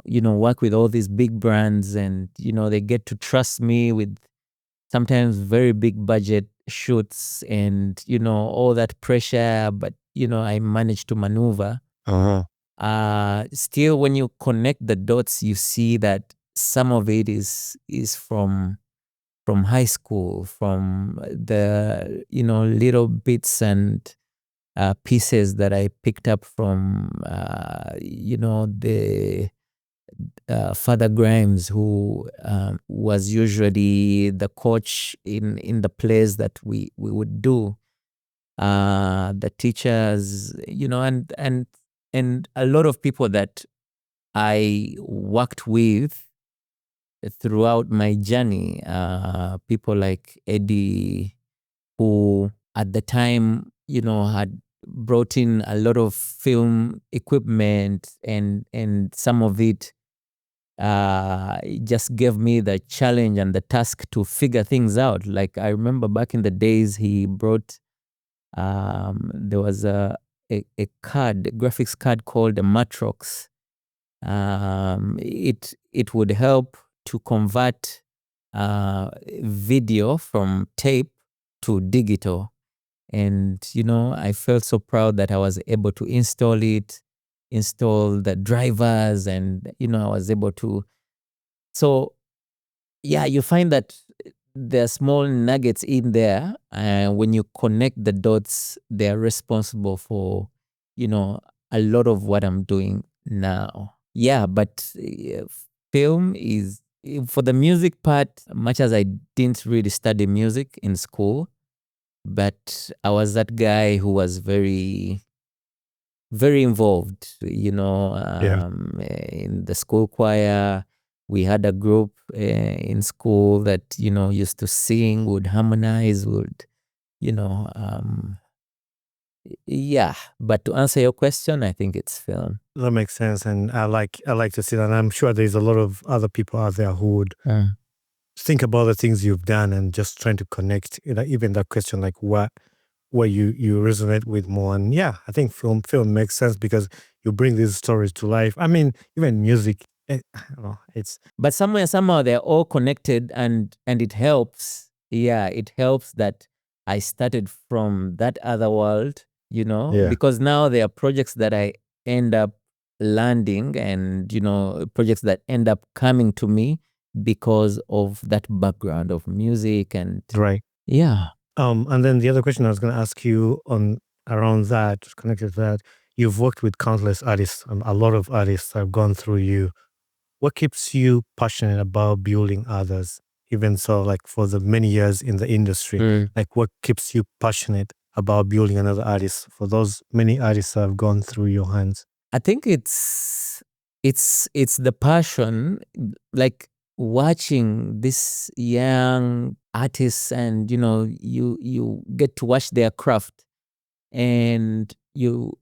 work with all these big brands, and, they get to trust me with sometimes very big budget shoots and, all that pressure, but, I managed to maneuver. Still, when you connect the dots, you see that some of it is from high school, from the little bits and pieces that I picked up from the Father Grimes, who was usually the coach in the plays that we would do. The teachers, and a lot of people that I worked with throughout my journey. People like Eddie, who at the time, had brought in a lot of film equipment, and some of it just gave me the challenge and the task to figure things out. Like I remember back in the days, he brought there was a graphics card called a Matrox. It would help to convert video from tape to digital. And, I felt so proud that I was able to install the drivers, and, I was able to. So, yeah, you find that there are small nuggets in there, and when you connect the dots, they're responsible for, a lot of what I'm doing now. Yeah, but film is for the music part, much as I didn't really study music in school, but I was that guy who was very, very involved, in the school choir. We had a group in school that, used to sing, would harmonize, yeah. But to answer your question, I think it's film. That makes sense, and I like to see that. And I'm sure there's a lot of other people out there who would think about the things you've done and just trying to connect. Even that question, like where you resonate with more. And yeah, I think film makes sense because you bring these stories to life. I mean, even music. I don't know, but somehow they're all connected, and it helps. Yeah, it helps that I started from that other world, because now there are projects that I end up landing, and projects that end up coming to me because of that background of music. And right. Yeah. And then the other question I was going to ask you on around that, connected to that, you've worked with countless artists, and a lot of artists have gone through you. What keeps you passionate about building others? Even so, like for the many years in the industry, like what keeps you passionate about building another artist for those many artists that have gone through your hands? I think it's the passion, like watching these young artists, and you get to watch their craft, and you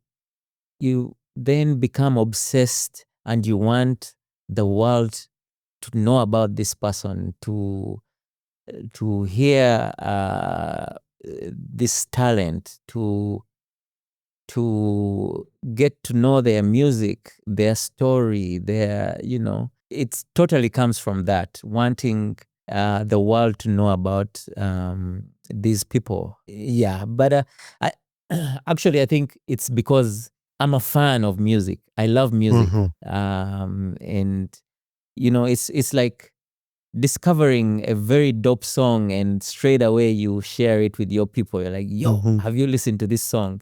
then become obsessed, and you want the world to know about this person, to hear this talent, to get to know their music, their story, it totally comes from that, wanting the world to know about these people. Yeah, but I actually, I think it's because I'm a fan of music. I love music. And it's like discovering a very dope song, and straight away you share it with your people. You're like, yo, have you listened to this song?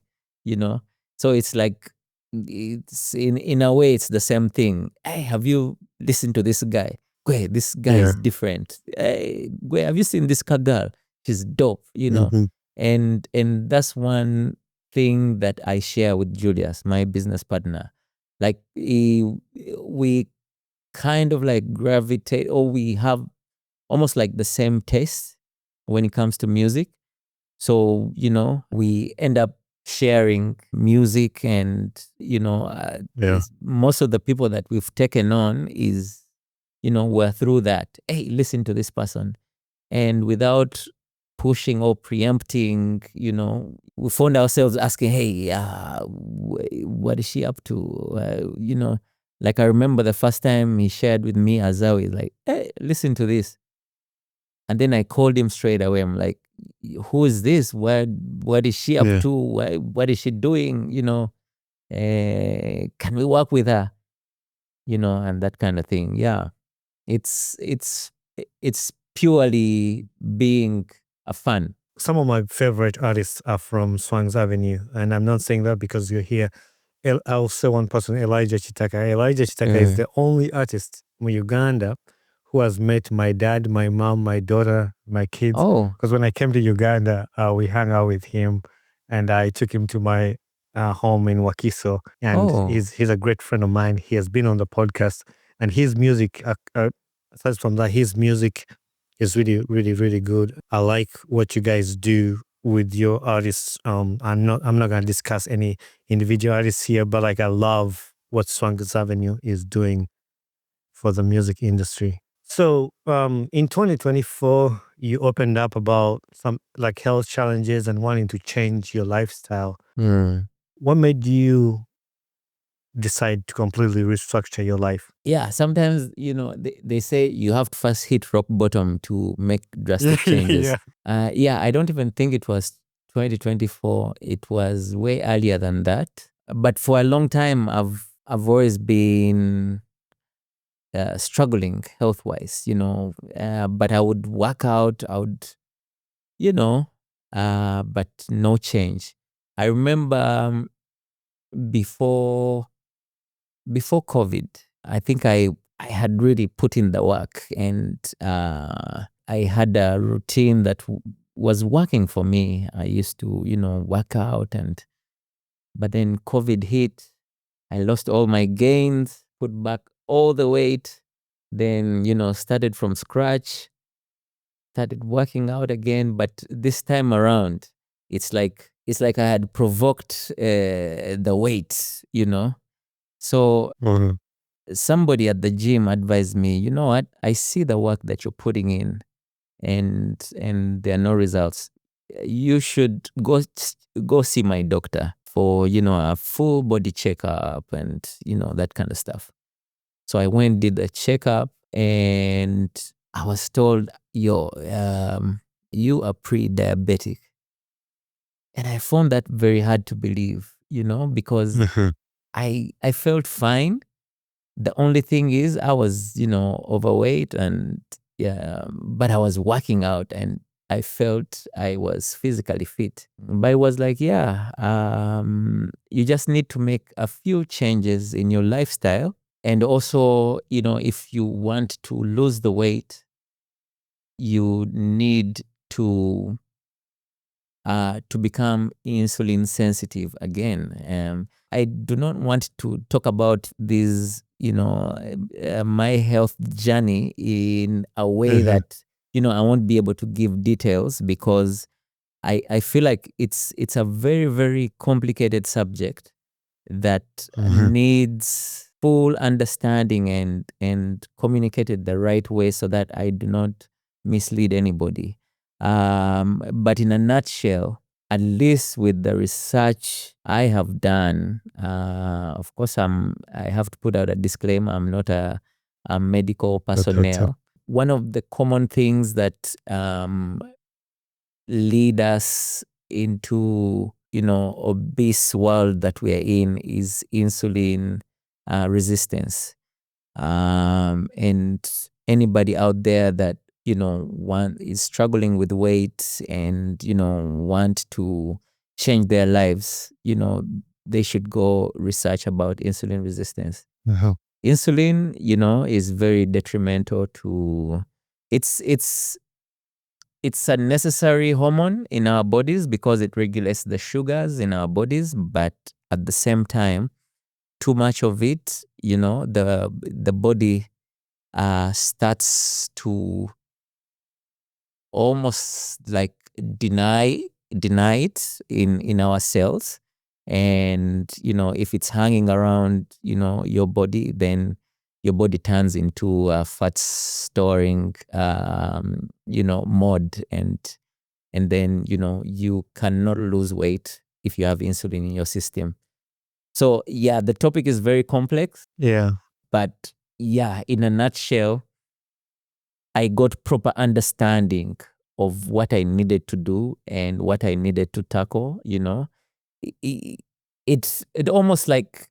So it's like, it's in a way it's the same thing. Hey, have you listened to this guy? Wait, this guy is different. Hey, wait, have you seen this girl? She's dope, and that's one thing that I share with Julius, my business partner. Like we kind of like gravitate, or we have almost like the same taste when it comes to music. So, we end up sharing music, and, most of the people that we've taken on is, we're through that. Hey, listen to this person. And without pushing or preempting, we found ourselves asking, hey, what is she up to? Like I remember the first time he shared with me Azawi, like, hey, listen to this. And then I called him straight away. I'm like, who is this? What is she up to? What is she doing? Can we work with her? And that kind of thing. Yeah. It's purely being a fan. Some of my favorite artists are from Swangz Avenue, and I'm not saying that because you're here. I'll say one person, Elijah Chitaka. Elijah Chitaka is the only artist from Uganda who has met my dad, my mom, my daughter, my kids. Oh. Because when I came to Uganda, we hung out with him, and I took him to my home in Wakiso. And he's a great friend of mine. He has been on the podcast, and his music, aside from that, his music is really, really, really good. I like what you guys do with your artists. I'm not going to discuss any individual artists here, but like I love what Swangz Avenue is doing for the music industry. So in 2024, you opened up about some like health challenges and wanting to change your lifestyle. What made you decide to completely restructure your life? Yeah, sometimes, they say you have to first hit rock bottom to make drastic changes. I don't even think it was 2024. It was way earlier than that. But for a long time, I've always been struggling health-wise, but I would work out, but no change. I remember before COVID, I think I I had really put in the work, and I had a routine that was working for me. I used to, work out, but then COVID hit. I lost all my gains, put back all the weight, then, started from scratch, started working out again. But this time around, it's like I had provoked the weight, So Mhm. somebody at the gym advised me, you know what? I see the work that you're putting in, and there are no results. You should go see my doctor for, a full body checkup and, that kind of stuff. So I went, did the checkup, and I was told, you are pre-diabetic. And I found that very hard to believe, because Mhm. I felt fine. The only thing is I was, overweight, and but I was working out, and I felt I was physically fit. But it was like, you just need to make a few changes in your lifestyle. And also, if you want to lose the weight, you need to become insulin sensitive again. I do not want to talk about this, my health journey in a way Mhm. that, I won't be able to give details, because I feel like it's a very, very complicated subject that Mhm. needs full understanding and communicated the right way, so that I do not mislead anybody. But in a nutshell, at least with the research I have done, of course, I have to put out a disclaimer. I'm not a medical A doctor. personnel. One of the common things that lead us into, obese world that we are in is insulin resistance. And anybody out there that, is struggling with weight and, want to change their lives, they should go research about insulin resistance. Uh-huh. Insulin, is very detrimental to, it's a necessary hormone in our bodies because it regulates the sugars in our bodies, but at the same time, too much of it, the body starts to almost like deny it in our cells. And if it's hanging around your body, then your body turns into a fat storing mode, and then you cannot lose weight if you have insulin in your system. So the topic is very complex, Yeah. but in a nutshell, I got proper understanding of what I needed to do and what I needed to tackle. It almost like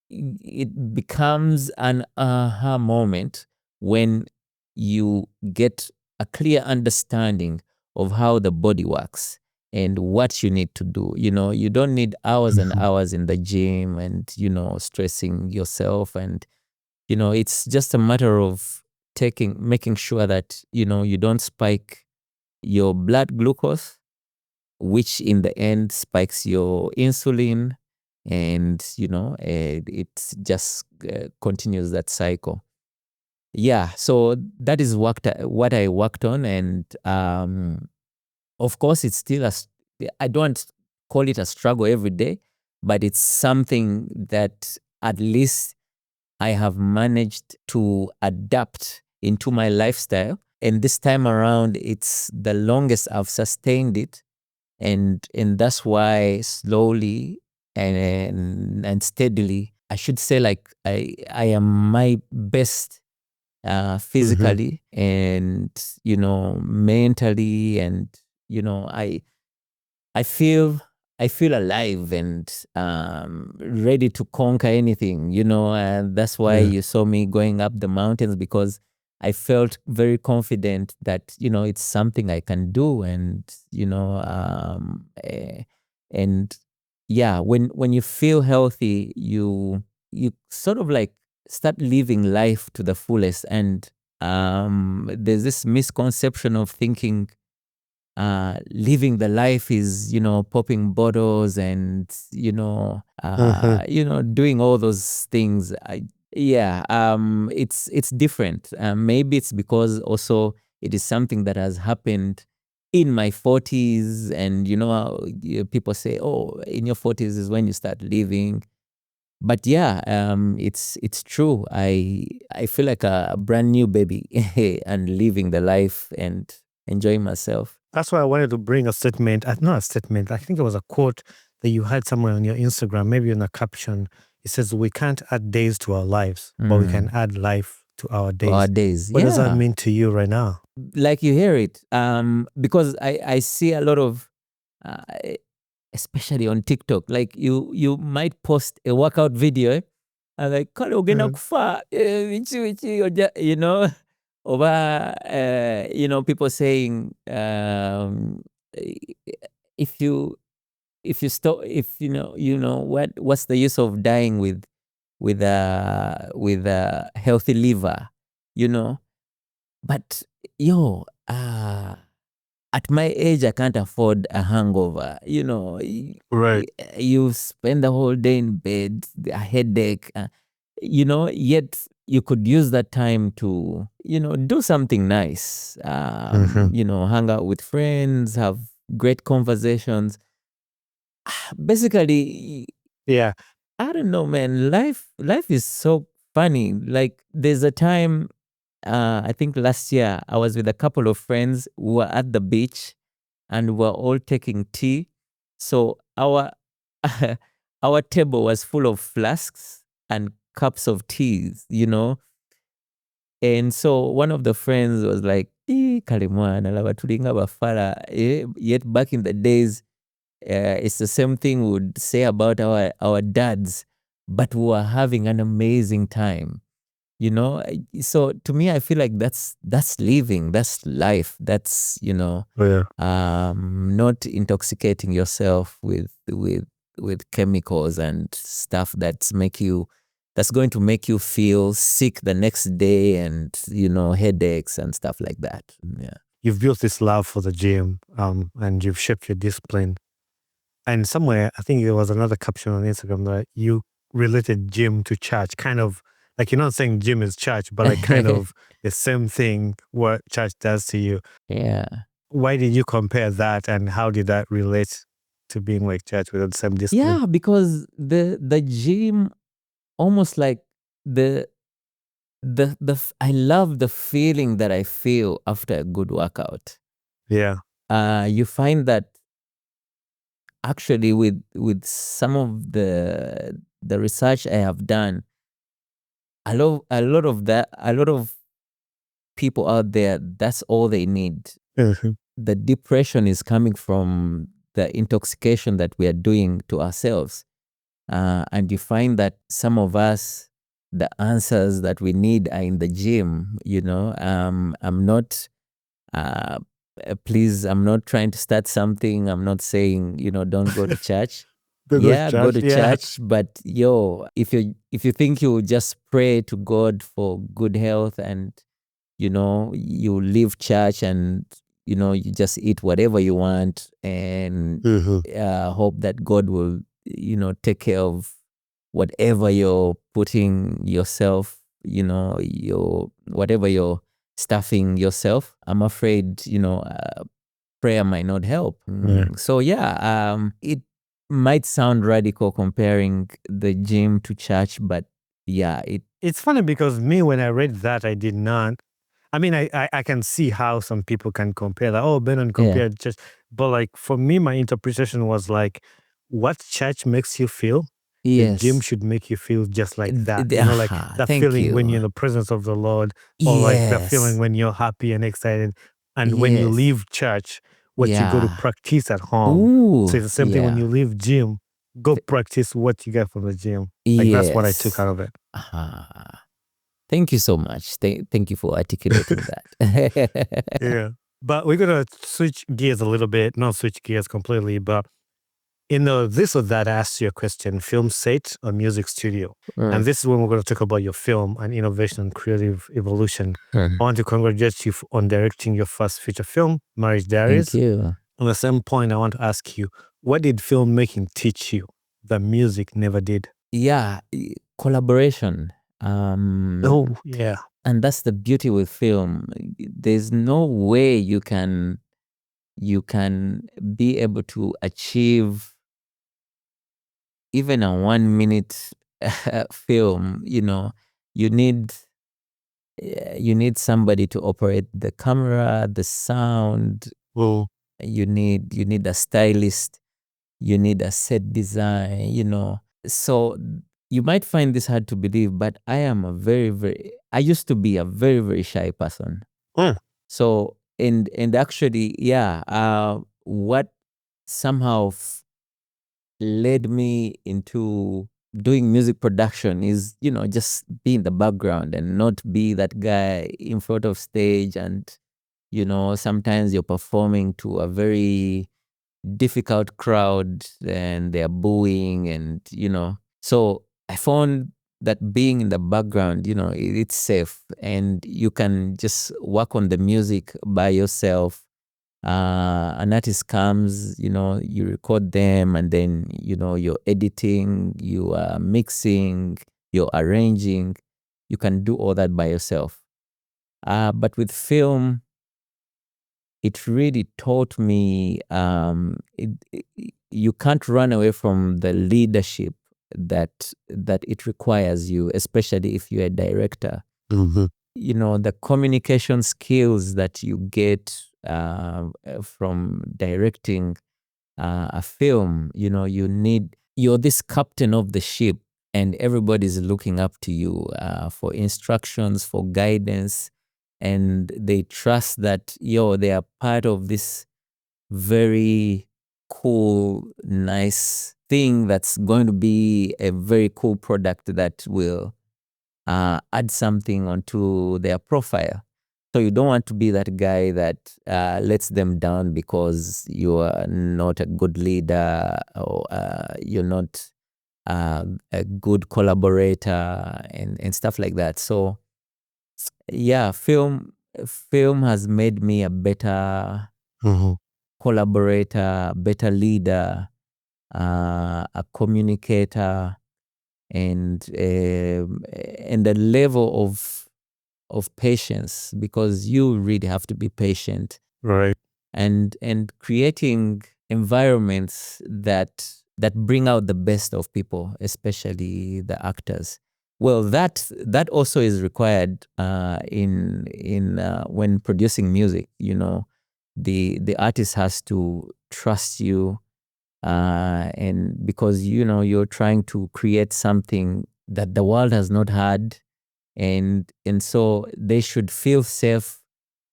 it becomes an aha moment when you get a clear understanding of how the body works and what you need to do. You don't need hours and Mhm. hours in the gym and, stressing yourself. And, it's just a matter of making sure that, you don't spike your blood glucose, which in the end spikes your insulin, and it just continues that cycle. So that is what I worked on. And of course, it's still I don't call it a struggle every day, but it's something that at least I have managed to adapt into my lifestyle. And this time around, it's the longest I've sustained it. And that's why slowly and steadily, I should say, like I am my best Mhm. physically and mentally, and I feel I feel alive and ready to conquer anything, and that's why Yeah. you saw me going up the mountains, because I felt very confident that, it's something I can do. And, and when you feel healthy, you sort of like start living life to the fullest. And there's this misconception of thinking living the life is, popping bottles and, doing all those things. It's different. Maybe it's because also it is something that has happened in my 40s, and people say, oh, in your 40s is when you start living. But it's true. I feel like a brand new baby and living the life and enjoying myself. That's why I wanted to bring a statement, not a statement, I think it was a quote that you had somewhere on your Instagram, maybe in a caption. It says, we can't add days to our lives, but we can add life to our days. Our days. What does that mean to you right now? Like you hear it, because I see a lot of, especially on TikTok, like you might post a workout video, and like, kale ogenda kufa, over, people saying, if you stop, if what's the use of dying with a healthy liver, but at my age, I can't afford a hangover. Right. You spend the whole day in bed, a headache, yet you could use that time to, do something nice. Hang out with friends, have great conversations. Basically, yeah. I don't know, man. Life is so funny. Like, there's a time, I think last year, I was with a couple of friends who were at the beach, and we were all taking tea. So our our table was full of flasks and cups of teas, And so one of the friends was like, kalimwana laba tulinga bafala. Yet back in the days, it's the same thing we would say about our dads, but we were having an amazing time. So to me, I feel like that's living, that's life, that's not intoxicating yourself with chemicals and stuff that's going to make you feel sick the next day, and headaches and stuff like that. Yeah, you've built this love for the gym, and you've shaped your discipline. And somewhere, I think there was another caption on Instagram that you related gym to church, kind of. Like, you're not saying gym is church, but like kind of the same thing what church does to you. Yeah. Why did you compare that, and how did that relate to being like church with the same discipline? Yeah, because the gym, almost like the I love the feeling that I feel after a good workout. Yeah. You find that actually with some of the research I have done, a lot of people out there, that's all they need. Mm-hmm. The depression is coming from the intoxication that we are doing to ourselves. And you find that some of us, the answers that we need are in the gym. I'm not, please, I'm not trying to start something. I'm not saying, don't go to church. Go to church, but if you think you just pray to God for good health, and you leave church and you just eat whatever you want, and hope that God will take care of whatever you're putting yourself, whatever you're stuffing yourself, I'm afraid prayer might not help. So it might sound radical comparing the gym to church, but it's funny because me, when I read that, I did not. I mean, I can see how some people can compare that. Oh, Benon compared church, but like for me, my interpretation was like, what church makes you feel, the gym should make you feel just like that. Like that feeling when you're in the presence of the Lord, or like that feeling when you're happy and excited, and when you leave church, what you go to practice at home. So it's the same thing when you leave gym, go practice what you get from the gym. Like that's what I took out of it. Thank you so much. Thank you for articulating that. Yeah. But we're going to switch gears a little bit, not switch gears completely, but this or that, I asked you a question: film set or music studio? And this is when we're going to talk about your film and innovation and creative evolution. I want to congratulate you on directing your first feature film, Marriage Diaries. Thank you. On the same point, I want to ask you, what did filmmaking teach you that music never did? Yeah, collaboration. Yeah. And that's the beauty with film. There's no way you can be able to achieve even a 1 minute film. You need somebody to operate the camera, the sound. Well, You need a stylist. You need a set design. So you might find this hard to believe, but I used to be a very, very shy person. So, and actually, what somehow led me into doing music production is, just be in the background and not be that guy in front of stage. And, sometimes you're performing to a very difficult crowd and they're booing and, so I found that being in the background, it's safe and you can just work on the music by yourself. An artist comes, you record them and then, you're editing, you are mixing, you're arranging. You can do all that by yourself. But with film, it really taught me you can't run away from the leadership that it requires you, especially if you're a director. The communication skills that you get from directing a film, you're this captain of the ship and everybody's looking up to you for instructions, for guidance, and they trust that they are part of this very cool, nice thing that's going to be a very cool product that will add something onto their profile. So you don't want to be that guy that lets them down because you are not a good leader or you're not a good collaborator and stuff like that. So yeah, film has made me a better collaborator, better leader, a communicator, and the level of patience, because you really have to be patient, right? And creating environments that bring out the best of people, especially the actors. Well, that also is required in when producing music. The artist has to trust you, and because you're trying to create something that the world has not had, and so they should feel safe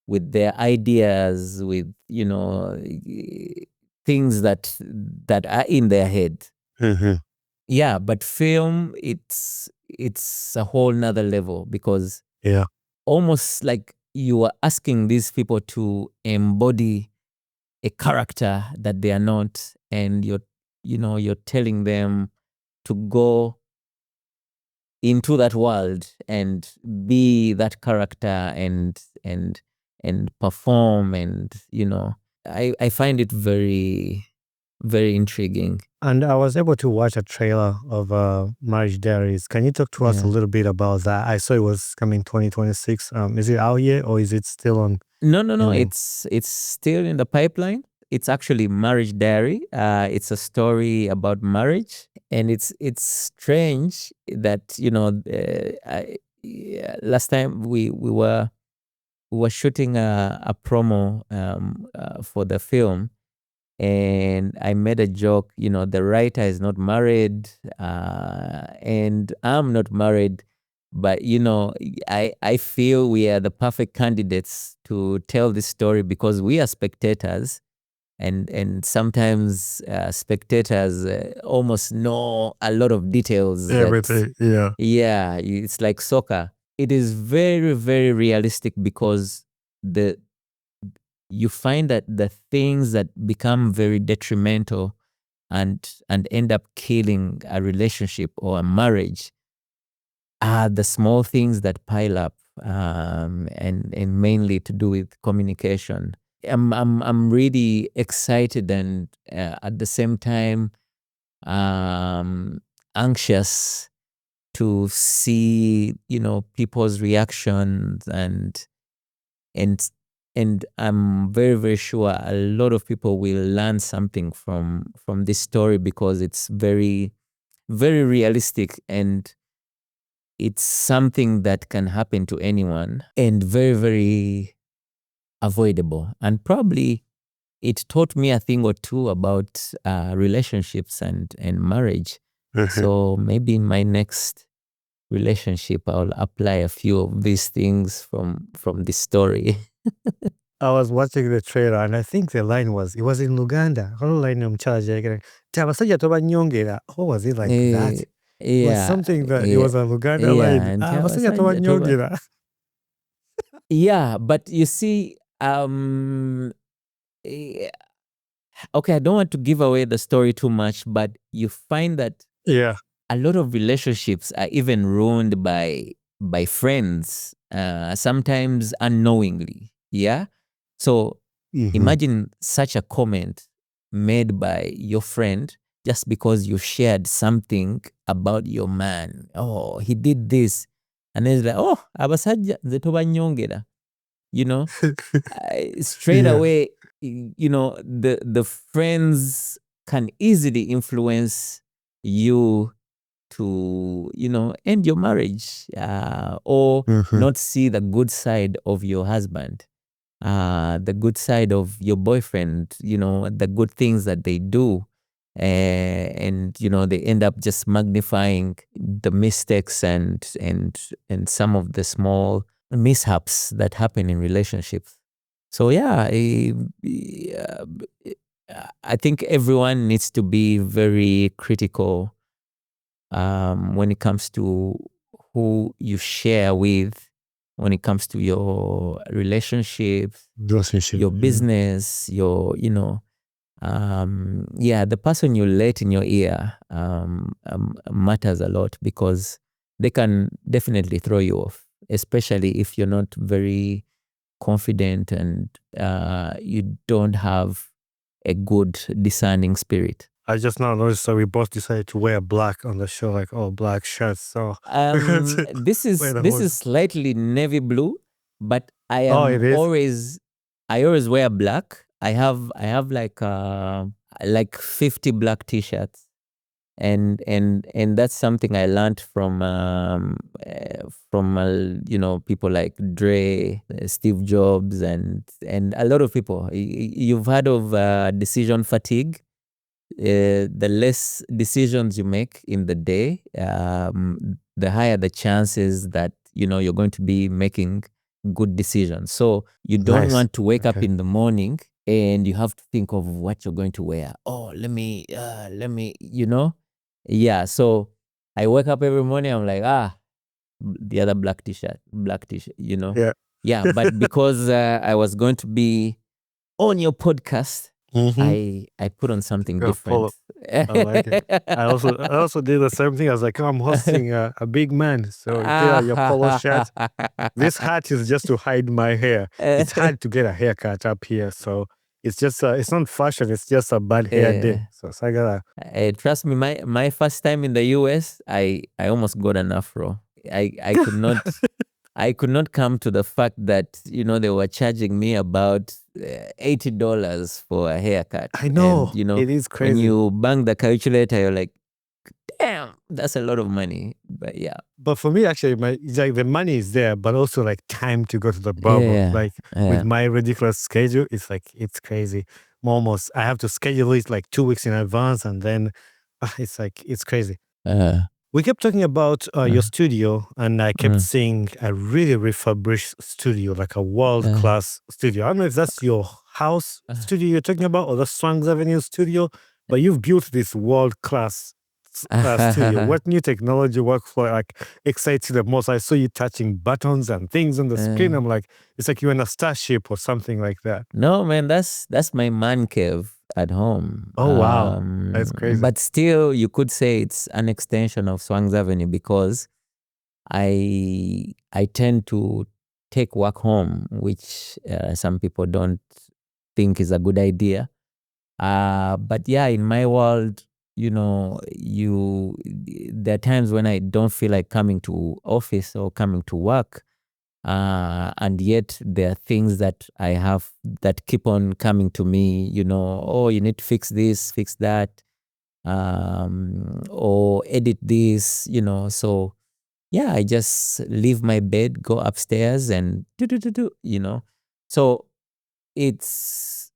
with their ideas, with things that are in their head. Yeah, but film, it's a whole nother level, because almost like you are asking these people to embody a character that they are not, and you're telling them to go into that world and be that character and perform, and I find it very, very intriguing. And I was able to watch a trailer of Marriage Diaries. Can you talk to us a little bit about that? I saw it was coming 2026. Is it out yet, or is it still on? No. It's still in the pipeline. It's actually Marriage Diary. It's a story about marriage, and it's strange that last time we were shooting a promo for the film, and I made a joke. The writer is not married, and I'm not married, but I feel we are the perfect candidates to tell this story, because we are spectators, and sometimes spectators almost know a lot of details. Everything, Yeah, it's like soccer. It is very, very realistic, because you find that the things that become very detrimental and end up killing a relationship or a marriage are the small things that pile up, and mainly to do with communication. I'm really excited and at the same time anxious to see people's reactions, and and I'm very, very sure a lot of people will learn something from this story, because it's very, very realistic, and it's something that can happen to anyone, and very, very avoidable. And probably it taught me a thing or two about relationships and marriage. So maybe in my next relationship, I'll apply a few of these things from this story. I was watching the trailer and I think the line was, it was in Luganda. How line Abasajja tobanyongera. How was it like that? It was something that it was a Luganda line. and Abasajja tobanyongera. Yeah, but you see, okay, I don't want to give away the story too much, but you find that Yeah. a lot of relationships are even ruined by friends, sometimes unknowingly. Yeah. So imagine such a comment made by your friend just because you shared something about your man. Oh, he did this. And then it's like, oh, abasajja nze tobanyongera. Straight Yeah. away, the friends can easily influence you to end your marriage, or not see the good side of your husband, the good side of your boyfriend, the good things that they do, and they end up just magnifying the mistakes and some of the small mishaps that happen in relationships. So yeah, I think everyone needs to be very critical when it comes to who you share with, when it comes to your relationships, your business, your, the person you let in your ear matters a lot, because they can definitely throw you off, especially if you're not very confident and you don't have a good discerning spirit. I just now noticed that we both decided to wear black on the show, like all black shirts. So this is slightly navy blue, but I am I always wear black. I have like 50 black t-shirts, and that's something I learned from people like Dre, Steve Jobs, and a lot of people. You've heard of decision fatigue. The less decisions you make in the day, the higher the chances that you're going to be making good decisions. So you don't want to wake up in the morning and you have to think of what you're going to wear. Oh, let me, yeah. So I wake up every morning, I'm like, the other black t-shirt, yeah. But because I was going to be on your podcast, I put on something different. I like it. I also did the same thing. I was like, I'm hosting a big man, so there your polo shirt. This hat is just to hide my hair. It's hard to get a haircut up here, so it's just it's not fashion. It's just a bad hair day. So I gotta. Trust me, my first time in the US, I almost got an afro. I could not. I could not come to the fact that, they were charging me about $80 for a haircut. I know, and, it is crazy. When you bang the calculator, you're like, damn, that's a lot of money. But yeah. But for me, actually, it's like the money is there, but also like time to go to the barber. With my ridiculous schedule, it's like, it's crazy. Almost, I have to schedule it like 2 weeks in advance, and then it's like, it's crazy. We kept talking about your studio, and I kept seeing a really refurbished studio, like a world-class studio. I don't know if that's your house studio you're talking about, or the Swangz Avenue studio, but you've built this world-class studio. What new technology workflow like excites you the most? I saw you touching buttons and things on the screen. I'm like, it's like you're in a starship or something like that. No, man, that's my man cave at home. Oh wow, that's crazy. But still, you could say it's an extension of Swangz Avenue because I tend to take work home, which some people don't think is a good idea. But yeah, in my world, there are times when I don't feel like coming to office or coming to work. And yet there are things that I have that keep on coming to me, oh, you need to fix this, fix that, or edit this, so yeah, I just leave my bed, go upstairs and do. So it's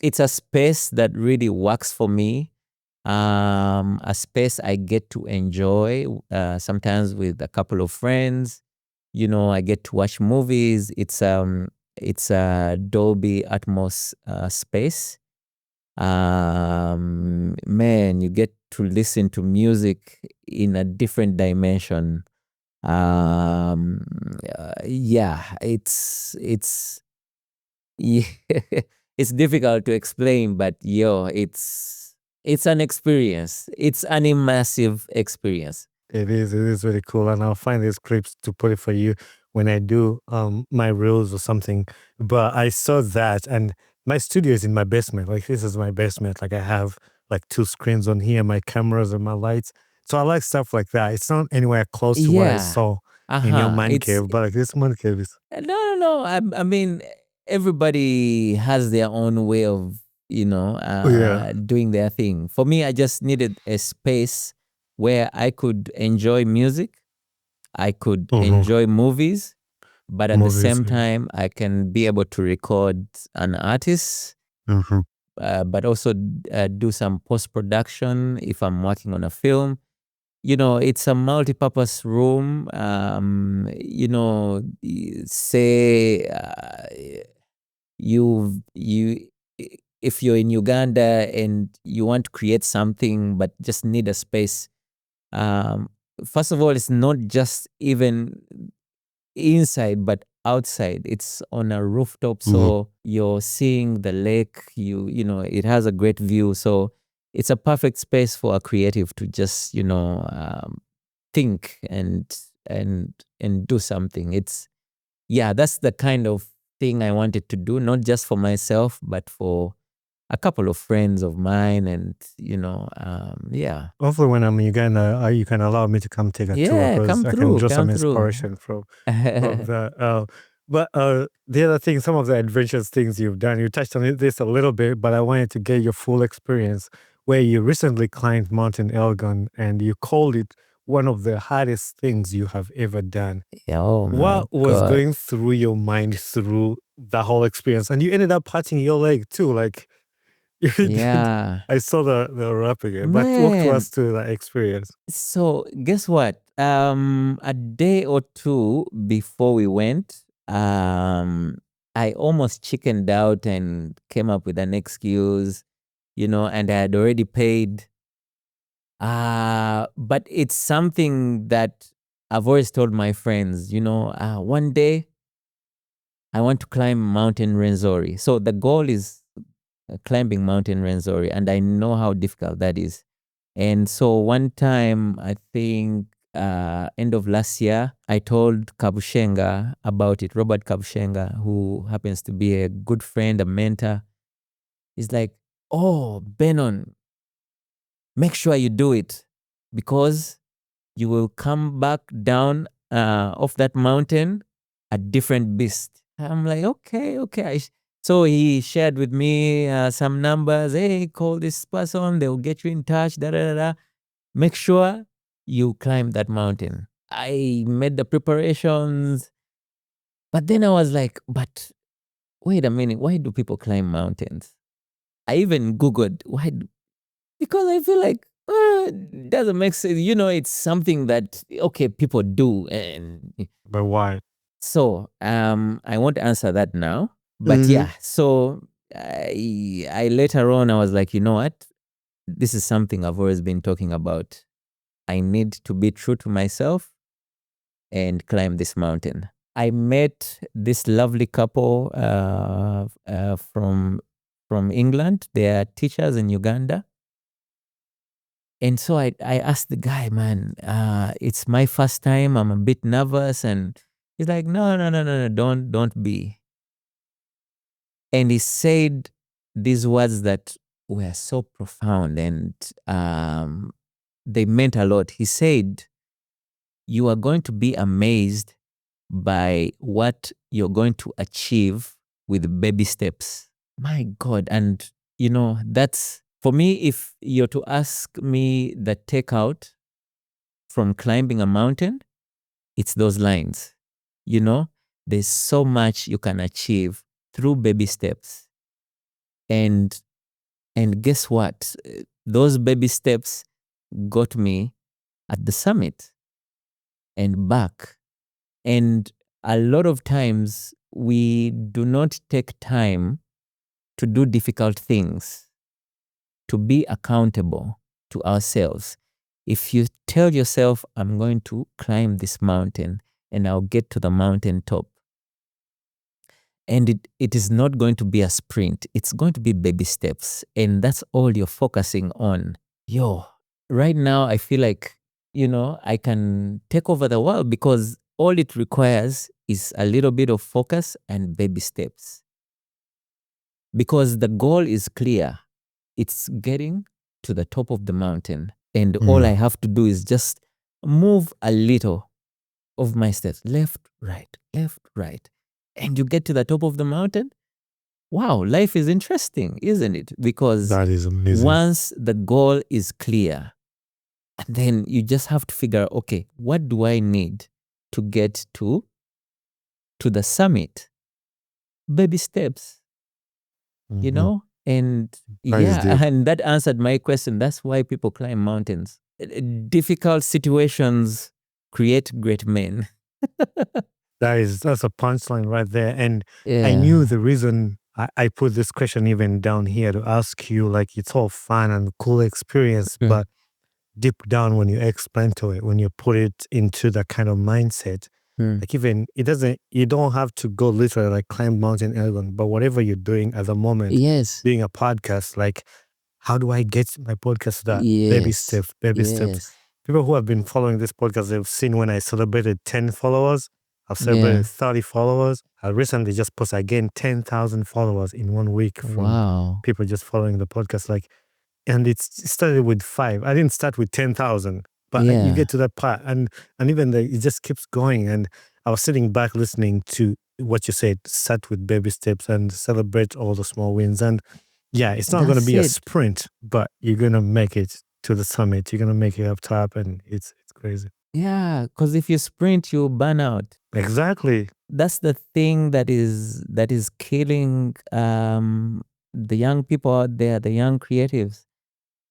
a space that really works for me. A space I get to enjoy, sometimes with a couple of friends. I get to watch movies. It's a Dolby Atmos space. Man, you get to listen to music in a different dimension. Yeah, it's it's difficult to explain, but it's an experience. It's an immersive experience. It is really cool, and I'll find these clips to put it for you when I do my reels or something. But I saw that, and my studio is in my basement. Like this is my basement. Like I have like 2 screens on here, my cameras and my lights. So I like stuff like that. It's not anywhere close to what I saw in your man cave, but like this man cave is. No. I mean, everybody has their own way of doing their thing. For me, I just needed a space where I could enjoy music, I could enjoy movies, but at the same time, I can be able to record an artist, but also do some post-production if I'm working on a film. It's a multi-purpose room. Say if you're in Uganda and you want to create something but just need a space, first of all, it's not just even inside but outside. It's on a rooftop, so you're seeing the lake. It has a great view, so it's a perfect space for a creative to just think and do something. That's the kind of thing I wanted to do, not just for myself but for a couple of friends of mine, and yeah. Hopefully, when I'm in Uganda, you can allow me to come take a tour because I can draw some inspiration from that. But the other thing, some of the adventurous things you've done, you touched on this a little bit, but I wanted to get your full experience. Where you recently climbed Mount Elgon, and you called it one of the hardest things you have ever done. Oh, what was going through your mind through the whole experience? And you ended up hurting your leg too, like. Yeah, I saw the rapping it, but walk to us to the experience. So guess what? A day or two before we went, I almost chickened out and came up with an excuse, and I had already paid. But it's something that I've always told my friends, one day I want to climb Mountain Rwenzori. So the goal is climbing Mountain Rwenzori, and I know how difficult that is. And so one time, I think end of last year, I told Kabushenga about it, Robert Kabushenga, who happens to be a good friend, a mentor. He's like, oh, Benon, make sure you do it because you will come back down off that mountain a different beast. I'm like, okay. So he shared with me some numbers. Hey, call this person. They'll get you in touch. Make sure you climb that mountain. I made the preparations. But then I was like, but wait a minute. Why do people climb mountains? I even Googled why. Because I feel like it doesn't make sense. It's something that, okay, people do. But why? So I won't answer that now. But yeah, so I later on, I was like, you know what? This is something I've always been talking about. I need to be true to myself and climb this mountain. I met this lovely couple from England. They are teachers in Uganda. And so I asked the guy, man, it's my first time. I'm a bit nervous. And he's like, no, don't be. And he said these words that were so profound and they meant a lot. He said, you are going to be amazed by what you're going to achieve with baby steps. My God. And, that's for me, if you're to ask me the takeout from climbing a mountain, it's those lines. There's so much you can achieve through baby steps. And guess what? Those baby steps got me at the summit and back. And a lot of times we do not take time to do difficult things, to be accountable to ourselves. If you tell yourself, I'm going to climb this mountain and I'll get to the mountain top, and it is not going to be a sprint, it's going to be baby steps. And that's all you're focusing on. Right now I feel like, I can take over the world because all it requires is a little bit of focus and baby steps. Because the goal is clear. It's getting to the top of the mountain. And all I have to do is just move a little of my steps. Left, right. And you get to the top of the mountain. Wow, life is interesting, isn't it? Because that is amazing. Once the goal is clear, and then you just have to figure out, okay, what do I need to get to the summit? Baby steps, and and that answered my question. That's why people climb mountains. Difficult situations create great men. That's a punchline right there. And I knew the reason I put this question even down here to ask you, like, it's all fun and cool experience, but deep down when you explain to it, when you put it into that kind of mindset, like even you don't have to go literally like climb Mount Elgon, but whatever you're doing at the moment, doing a podcast, like, how do I get my podcast to that? Baby steps. People who have been following this podcast, they've seen when I celebrated 10 followers. I've celebrated 30 followers. I recently just posted again 10,000 followers in 1 week from people just following the podcast. Like, and it started with 5. I didn't start with 10,000, but you get to that part, and even it just keeps going. And I was sitting back listening to what you said. Start with baby steps and celebrate all the small wins. And it's not going to be a sprint, but you're going to make it to the summit. You're going to make it up top, and it's crazy. Yeah, because if you sprint, you'll burn out. Exactly. That's the thing that is killing the young people out there, the young creatives.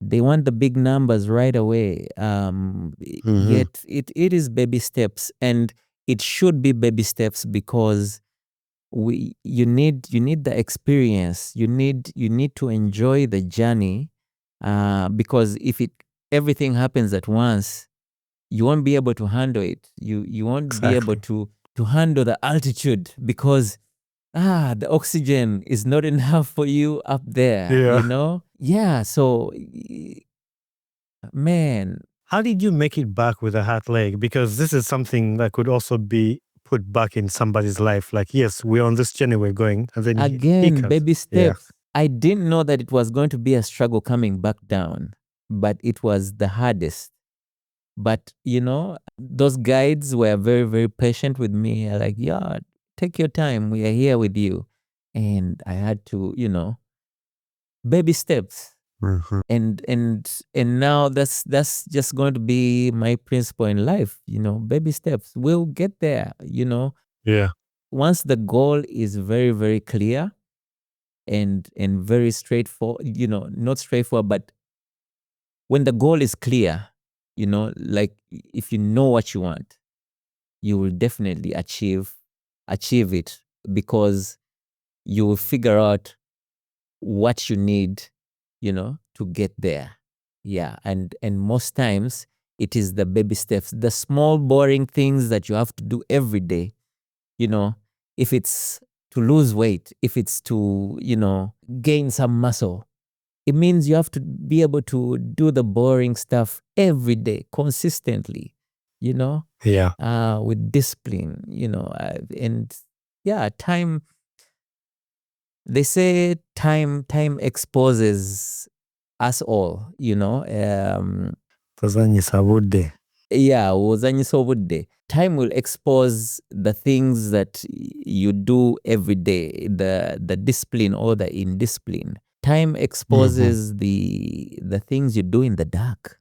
They want the big numbers right away. Yet it is baby steps, and it should be baby steps because you need the experience. You need to enjoy the journey, because if everything happens at once, you won't be able to handle it. You won't be able to handle the altitude because the oxygen is not enough for you up there. So man, how did you make it back with a hurt leg? Because this is something that could also be put back in somebody's life. Like, yes, we're on this journey, we're going, and then again, baby steps. I didn't know that it was going to be a struggle coming back down, but it was the hardest. But, those guides were very, very patient with me. Like, take your time. We are here with you. And I had to, baby steps. And now that's just going to be my principle in life. Baby steps. We'll get there, Once the goal is very, very clear and very straightforward, not straightforward, but when the goal is clear, like if you know what you want, you will definitely achieve it because you will figure out what you need, to get there. And most times it is the baby steps, the small boring things that you have to do every day. If it's to lose weight, if it's to, gain some muscle, it means you have to be able to do the boring stuff every day, consistently, Yeah. with discipline, and yeah, time, they say time exposes us all, Tuzanyisa budde. yeah, wozanyisa obudde. Time will expose the things that you do every day, the discipline or the indiscipline. Time exposes the things you do in the dark,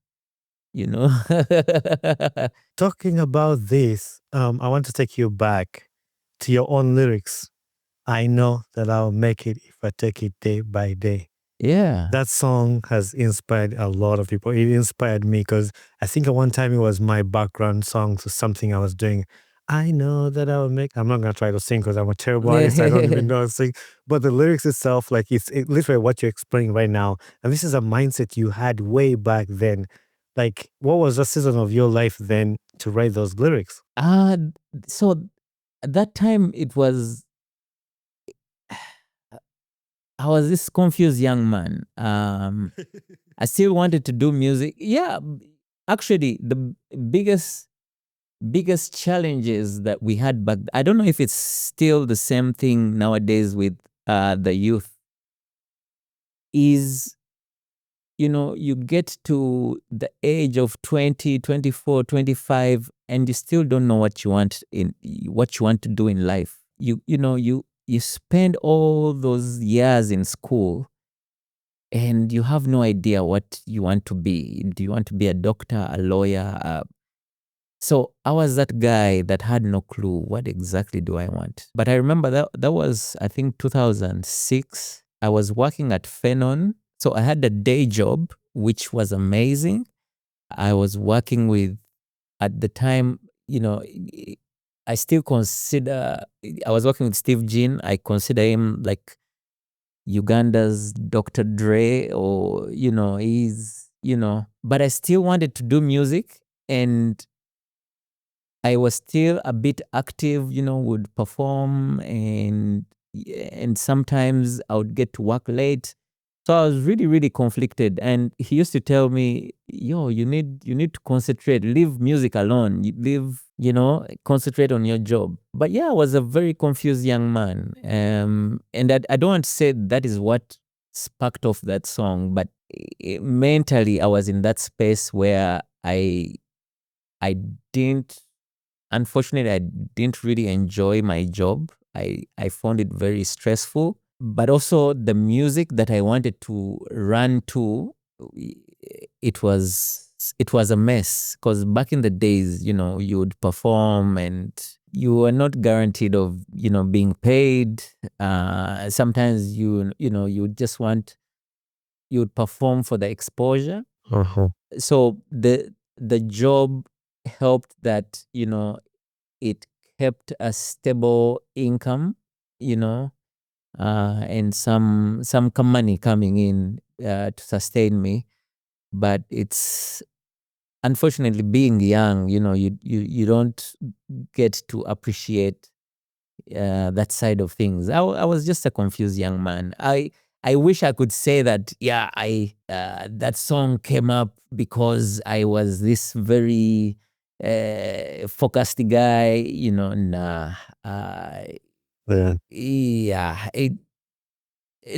Talking about this, I want to take you back to your own lyrics. I know that I'll make it if I take it day by day. Yeah. That song has inspired a lot of people. It inspired me because I think at one time it was my background song to something I was doing. I know that I'll make. I'm not gonna try to sing because I'm a terrible artist. I don't even know how to sing. But the lyrics itself, like it's literally what you're explaining right now. And this is a mindset you had way back then. Like, what was the season of your life then to write those lyrics? So at that time I was this confused young man. I still wanted to do music. Yeah, actually, the biggest challenges that we had back, I don't know if it's still the same thing nowadays with the youth, is, you get to the age of 20, 24, 25, and you still don't know what you want to do in life. You spend all those years in school and you have no idea what you want to be. Do you want to be a doctor, a lawyer? So I was that guy that had no clue what exactly do I want. But I remember that was, I think, 2006. I was working at Benon. So I had a day job, which was amazing. I was working with, at the time, I still consider, I was working with Steve Jean. I consider him like Uganda's Dr. Dre, or, he's, but I still wanted to do music, and I was still a bit active, would perform, and sometimes I would get to work late. So I was really, really conflicted. And he used to tell me, yo, you need to concentrate, leave music alone, concentrate on your job. But yeah, I was a very confused young man. And I don't want to say that is what sparked off that song, but mentally I was in that space where I didn't, unfortunately, I didn't really enjoy my job. I found it very stressful. But also the music that I wanted to run to, it was a mess. Because back in the days, you would perform and you were not guaranteed of, being paid. Sometimes you just you would perform for the exposure. So the job helped that, it kept a stable income, and some money coming in to sustain me. But it's, unfortunately, being young, you don't get to appreciate that side of things. I was just a confused young man. I wish I could say that, yeah, that song came up because I was this very focused guy, nah. Yeah,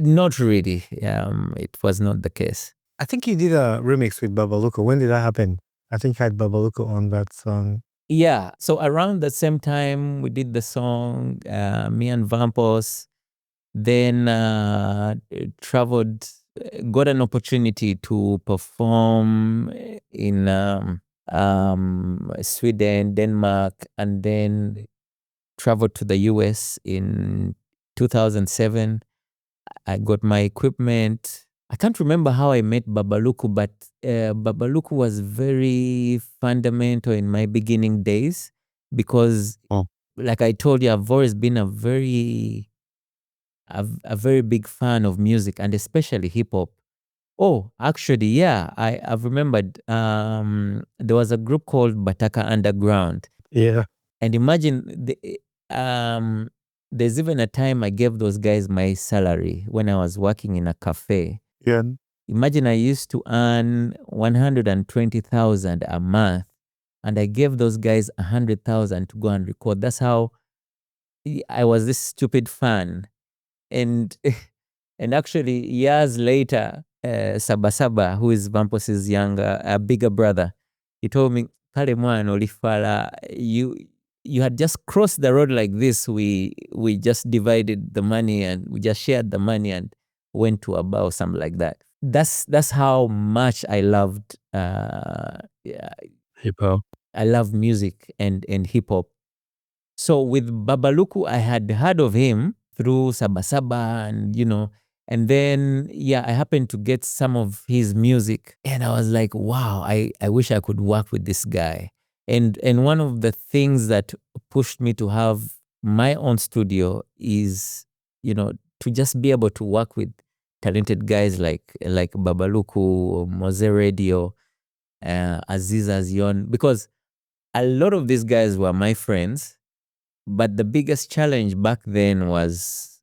not really. It was not the case. I think you did a remix with Babaluko. When did that happen? I think I had Babaluko on that song. Yeah, so around the same time we did the song, me and Vamposs, then traveled, got an opportunity to perform in Sweden, Denmark, and then traveled to the US in 2007. I got my equipment. I can't remember how I met Babaluku, but Babaluku was very fundamental in my beginning days because, like I told you, I've always been a very big fan of music, and especially hip hop. Oh, actually, yeah, I've remembered. There was a group called Bataka Underground, Yeah. and imagine there's even a time I gave those guys my salary when I was working in a cafe. Yeah. Imagine I used to earn 120,000 a month, and I gave those guys 100,000 to go and record. That's how I was this stupid fan, and and actually years later, Sabasaba, who is Vamposs's younger, bigger brother, he told me, "Kale mwana olifala, you had just crossed the road like this. We just divided the money and we just shared the money and went to a bar or something like that." That's how much I loved. Yeah, Hip hop. I love music and hip hop. So with Babaluku, I had heard of him through Sabasaba and then, yeah, I happened to get some of his music and I was like, wow, I wish I could work with this guy. And one of the things that pushed me to have my own studio is, to just be able to work with talented guys like Babaluku, Mose Radio, Aziz Azion, because a lot of these guys were my friends. But the biggest challenge back then was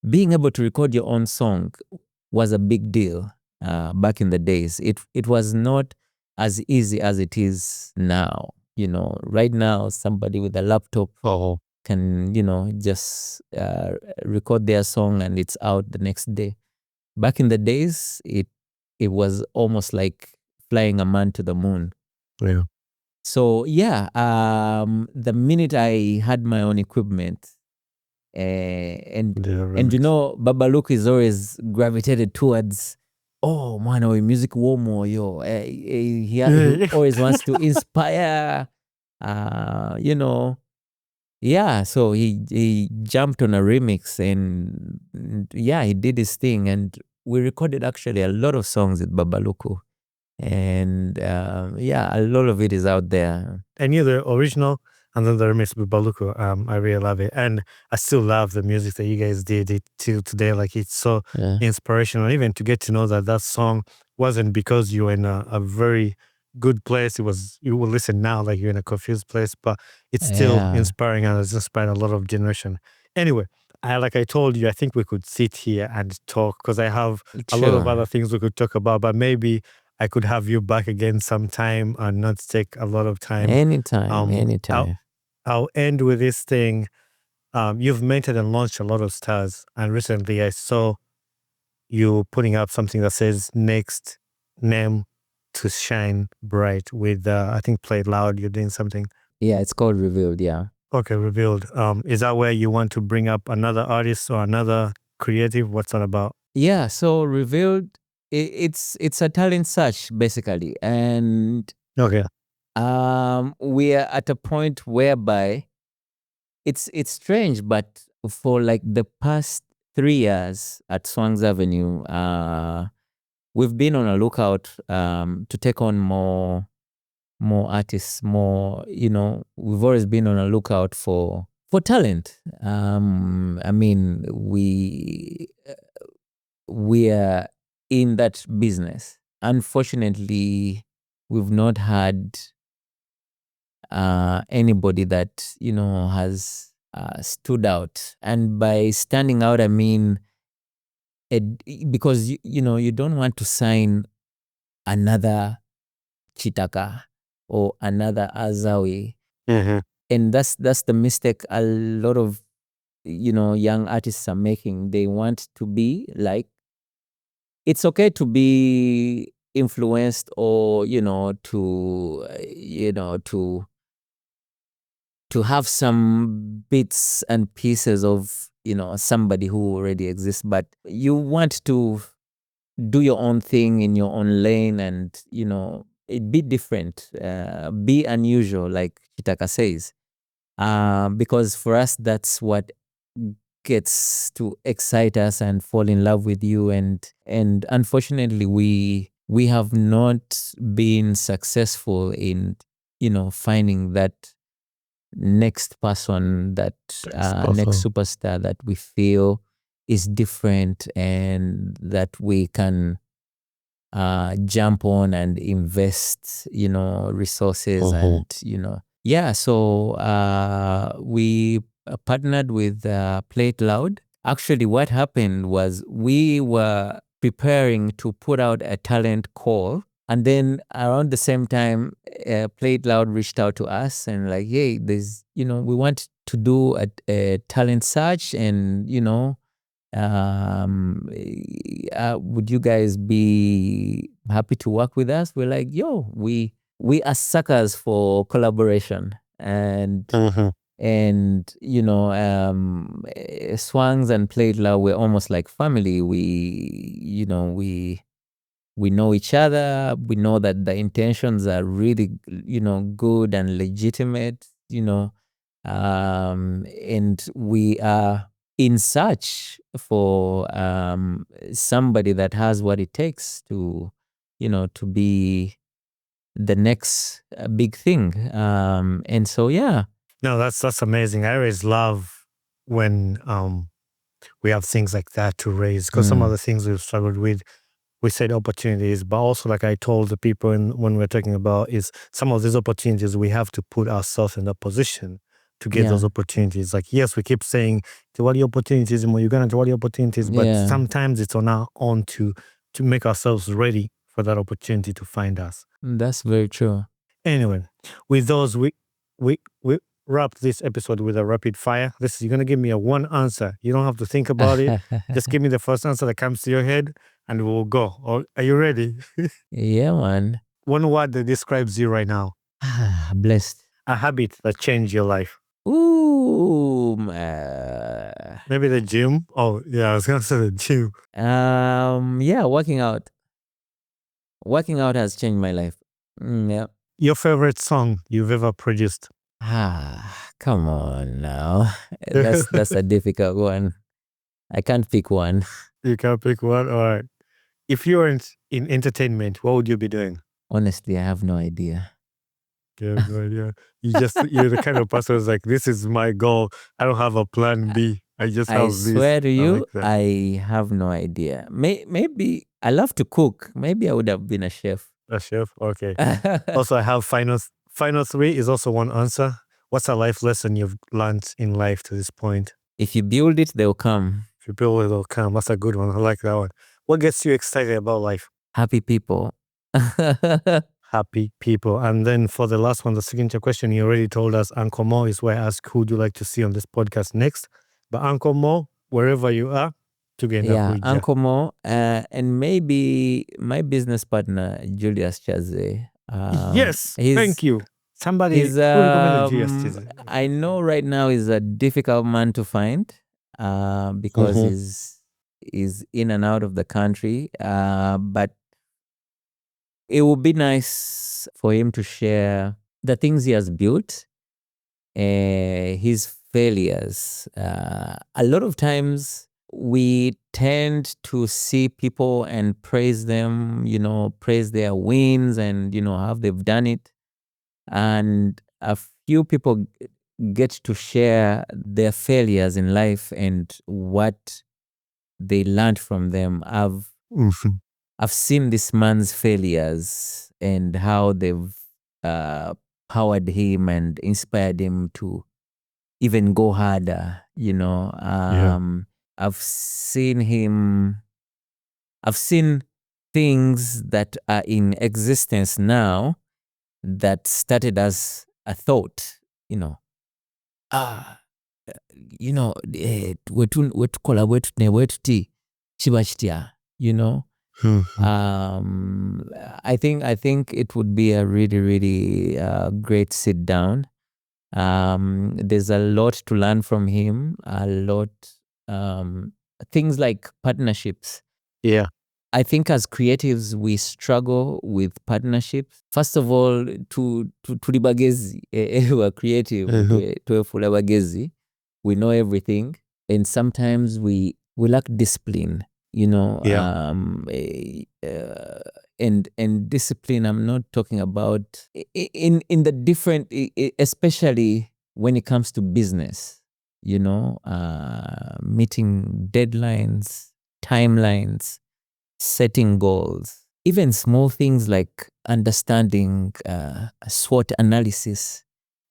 being able to record your own song was a big deal back in the days. It was not as easy as it is now. Right now, somebody with a laptop can, just record their song and it's out the next day. Back in the days, it was almost like flying a man to the moon. Yeah. So yeah, the minute I had my own equipment, and Babaluku is always gravitated towards, oh man, music womo yo. He always wants to inspire, Yeah, so he jumped on a remix and yeah, he did his thing, and we recorded actually a lot of songs with Babaluku. And yeah, a lot of it is out there. I knew the original and then the remix with Baluku. I really love it. And I still love the music that you guys did it till today. Like, it's so inspirational. Even to get to know that song wasn't because you were in a very good place. It was, you will listen now like you're in a confused place, but it's still inspiring and it's inspired a lot of generation. Anyway, like I told you, I think we could sit here and talk because I have a lot of other things we could talk about, but maybe I could have you back again sometime and not take a lot of time. Anytime. I'll end with this thing. You've mentored and launched a lot of stars, and recently I saw you putting up something that says next name to shine bright with, I think, Play It Loud. You're doing something. Yeah, it's called Revealed, yeah. Okay, Revealed. Is that where you want to bring up another artist or another creative? What's that about? Yeah, so Revealed, it's a talent search basically, and okay, we are at a point whereby it's strange, but for like the past 3 years at Swangz Avenue, we've been on a lookout to take on more artists, more, we've always been on a lookout for talent. I mean, we are in that business. Unfortunately, we've not had anybody that, has stood out. And by standing out, I mean, because, you don't want to sign another Chitaka or another Azawi. And that's the mistake a lot of, young artists are making. They want to be like, it's okay to be influenced or, to have some bits and pieces of, somebody who already exists, but you want to do your own thing in your own lane and, it be different, be unusual, like Chitaka says. Because for us, that's what gets to excite us and fall in love with you. And unfortunately, we have not been successful in, finding that next person, that next superstar that we feel is different and that we can jump on and invest, resources and, so we partnered with Play It Loud. Actually, what happened was we were preparing to put out a talent call, and then around the same time, Play It Loud reached out to us and like, hey, there's, we want to do a talent search, and would you guys be happy to work with us? We're like, yo, we are suckers for collaboration, and Swangz and Play It Loud, we're almost like family. We know each other. We know that the intentions are really, good and legitimate, and we are in search for somebody that has what it takes to, to be the next big thing. And so, yeah. No, that's amazing. I always love when we have things like that to raise, because some of the things we've struggled with, we said opportunities, but also like I told the people when we're talking about is some of these opportunities, we have to put ourselves in a position to get those opportunities. Like, yes, we keep saying, what the opportunities in Uganda, what the opportunities, but sometimes it's on our own to make ourselves ready for that opportunity to find us. That's very true. Anyway, with those, we wrap this episode with a rapid fire. You're going to give me a one answer. You don't have to think about it. Just give me the first answer that comes to your head and we'll go. Are you ready? Yeah, man. One word that describes you right now. Blessed. A habit that changed your life. Ooh. Maybe the gym. Oh, yeah, I was going to say the gym. Yeah, working out. Working out has changed my life. Yeah. Your favorite song you've ever produced? Come on now. That's a difficult one. I can't pick one. You can't pick one? All right. If you weren't in entertainment, what would you be doing? Honestly, I have no idea. You have no idea. You're the kind of person who's like, this is my goal. I don't have a plan B. I just have this. I swear to you, I have no idea. Maybe I love to cook. Maybe I would have been a chef. A chef? Okay. Also, I have final three is also one answer. What's a life lesson you've learned in life to this point? If you build it, they'll come. If you build it, they'll come. That's a good one. I like that one. What gets you excited about life? Happy people. Happy people. And then for the last one, the signature question, you already told us, Uncle Mo is where I ask who would you like to see on this podcast next. But Uncle Mo, wherever you are, together. Yeah, Uncle Mo, and maybe my business partner, Julius Chaze. Yes, thank you. Somebody who recommended Julius Chaze. I know right now is a difficult man to find because he's in and out of the country. But it would be nice for him to share the things he has built, his failures. A lot of times we tend to see people and praise them, praise their wins and, how they've done it. And a few people get to share their failures in life and what they learned from them. I've seen this man's failures and how they've powered him and inspired him to even go harder, I've seen things that are in existence now that started as a thought, wetukola bwetuti kiba kitya, I think it would be a really, really great sit down. There's a lot to learn from him, things like partnerships. Yeah. I think as creatives, we struggle with partnerships. First of all, to bagezi, we're creative, to bagezi, we know everything. And sometimes we lack discipline, and discipline, I'm not talking about in the different, especially when it comes to business, meeting deadlines, timelines, setting goals, even small things like understanding SWOT analysis,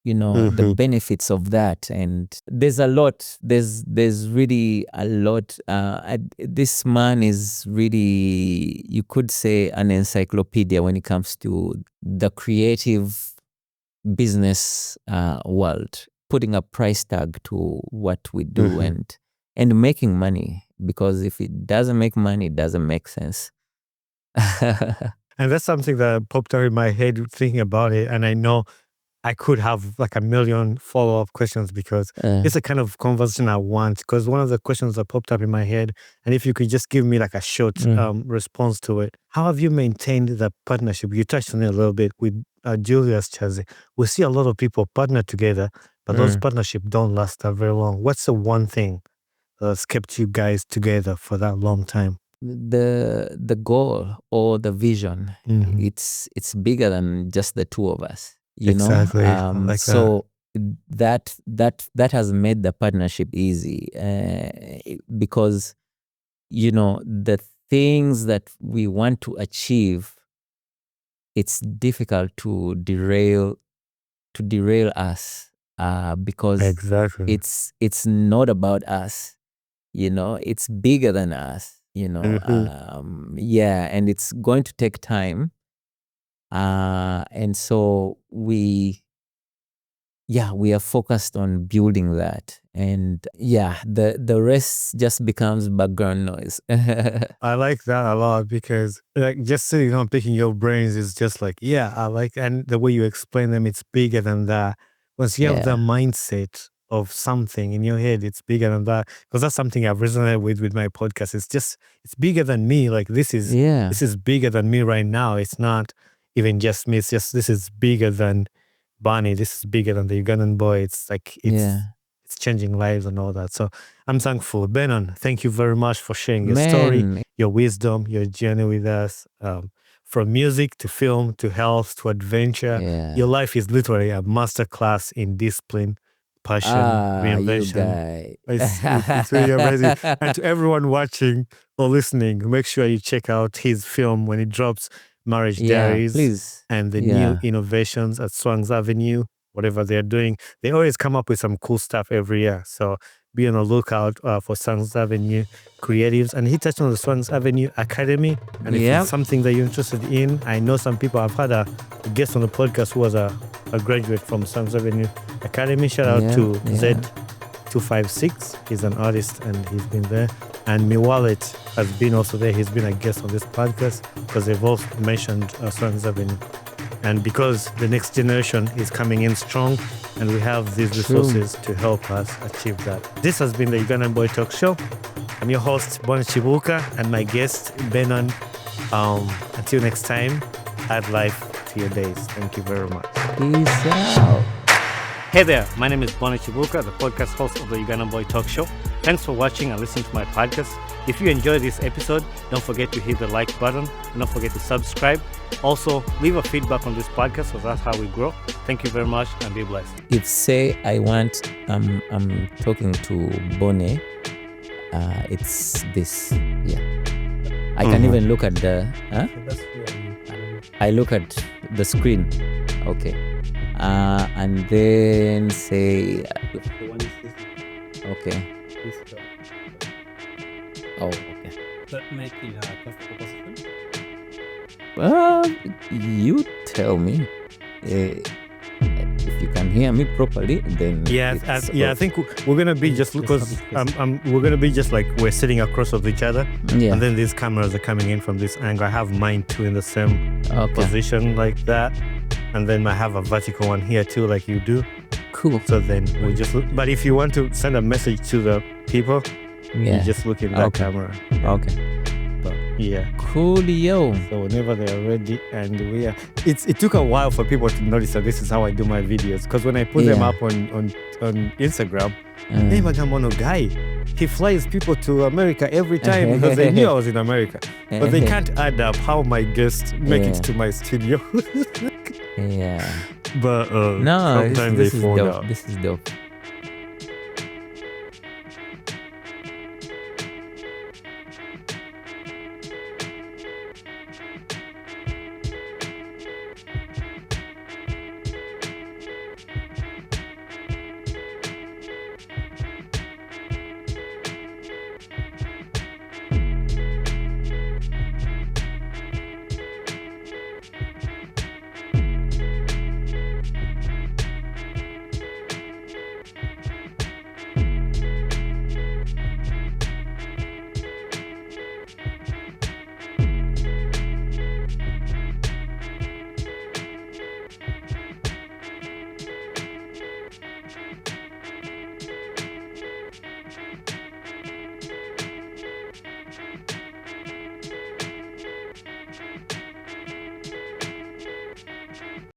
the benefits of that. And there's a lot, there's really a lot. This man is really, you could say, an encyclopedia when it comes to the creative business world, putting a price tag to what we do and making money, because if it doesn't make money, it doesn't make sense. And that's something that popped out in my head thinking about it. And I know I could have like a million follow-up questions because it's a kind of conversation I want. Because one of the questions that popped up in my head, and if you could just give me like a short response to it, how have you maintained the partnership? You touched on it a little bit with Julius Chazi. We see a lot of people partner together, but those partnerships don't last that very long. What's the one thing that's kept you guys together for that long time? The goal or the vision, it's bigger than just the two of us. Exactly. Like so that has made the partnership easy because the things that we want to achieve, it's difficult to derail us because exactly. it's not about us, it's bigger than us, and it's going to take time. And so we are focused on building that, and the rest just becomes background noise. I like that a lot because like just sitting on picking your brains is just like, I like, and the way you explain them, it's bigger than that. Once you have the mindset of something in your head, it's bigger than that. Because that's something I've resonated with my podcast. It's bigger than me. Like this is bigger than me right now. It's not even just me. It's just, this is bigger than Bonny. This is bigger than the Ugandan boy. It's like, it's changing lives and all that. So I'm thankful. Benon, thank you very much for sharing your story, your wisdom, your journey with us. From music to film to health to adventure. Your life is literally a masterclass in discipline, passion, reinvention. It's really amazing. And to everyone watching or listening, make sure you check out his film when it drops, Marriage Diaries, please. And the new innovations at Swangz Avenue, whatever they're doing. They always come up with some cool stuff every year. So be on the lookout for Swangz Avenue creatives. And he touched on the Swangz Avenue Academy. And if it's something that you're interested in, I know some people, I've had a guest on the podcast who was a graduate from Swangz Avenue Academy. Shout out to Z256. He's an artist and he's been there. And Miwalet has been also there. He's been a guest on this podcast because they've all mentioned Swangz Avenue. And because the next generation is coming in strong and we have these resources to help us achieve that. This has been the Ugandan Boy Talk Show. I'm your host, Bonny Kibuuka, and my guest, Benon. Until next time, add life to your days. Thank you very much. Peace out. Hey there, my name is Bonny Kibuuka, the podcast host of the Ugandan Boy Talk Show. Thanks for watching and listening to my podcast. If you enjoyed this episode, don't forget to hit the like button and don't forget to subscribe. Also, leave a feedback on this podcast because that's how we grow. Thank you very much and be blessed. If say I'm talking to Bonny, it's this. I can even look at the. I look at the screen. Okay. And then say. Okay. Oh, okay. That might be a comfortable position. Well, you tell me. If you can hear me properly, then I think we're gonna be just because we're gonna be just like we're sitting across of each other, and then these cameras are coming in from this angle. I have mine too in the same position like that, and then I have a vertical one here too, like you do. Cool. So then we just look. But if you want to send a message to the people, you just look in that camera. Okay. But Coolio. So whenever they are ready, and it took a while for people to notice that this is how I do my videos. Because when I put them up on Instagram, hey, Magamono guy, he flies people to America every time because they knew I was in America. But they can't add up how my guests make it to my studio. Yeah. But no, sometimes they fall down. This is dope.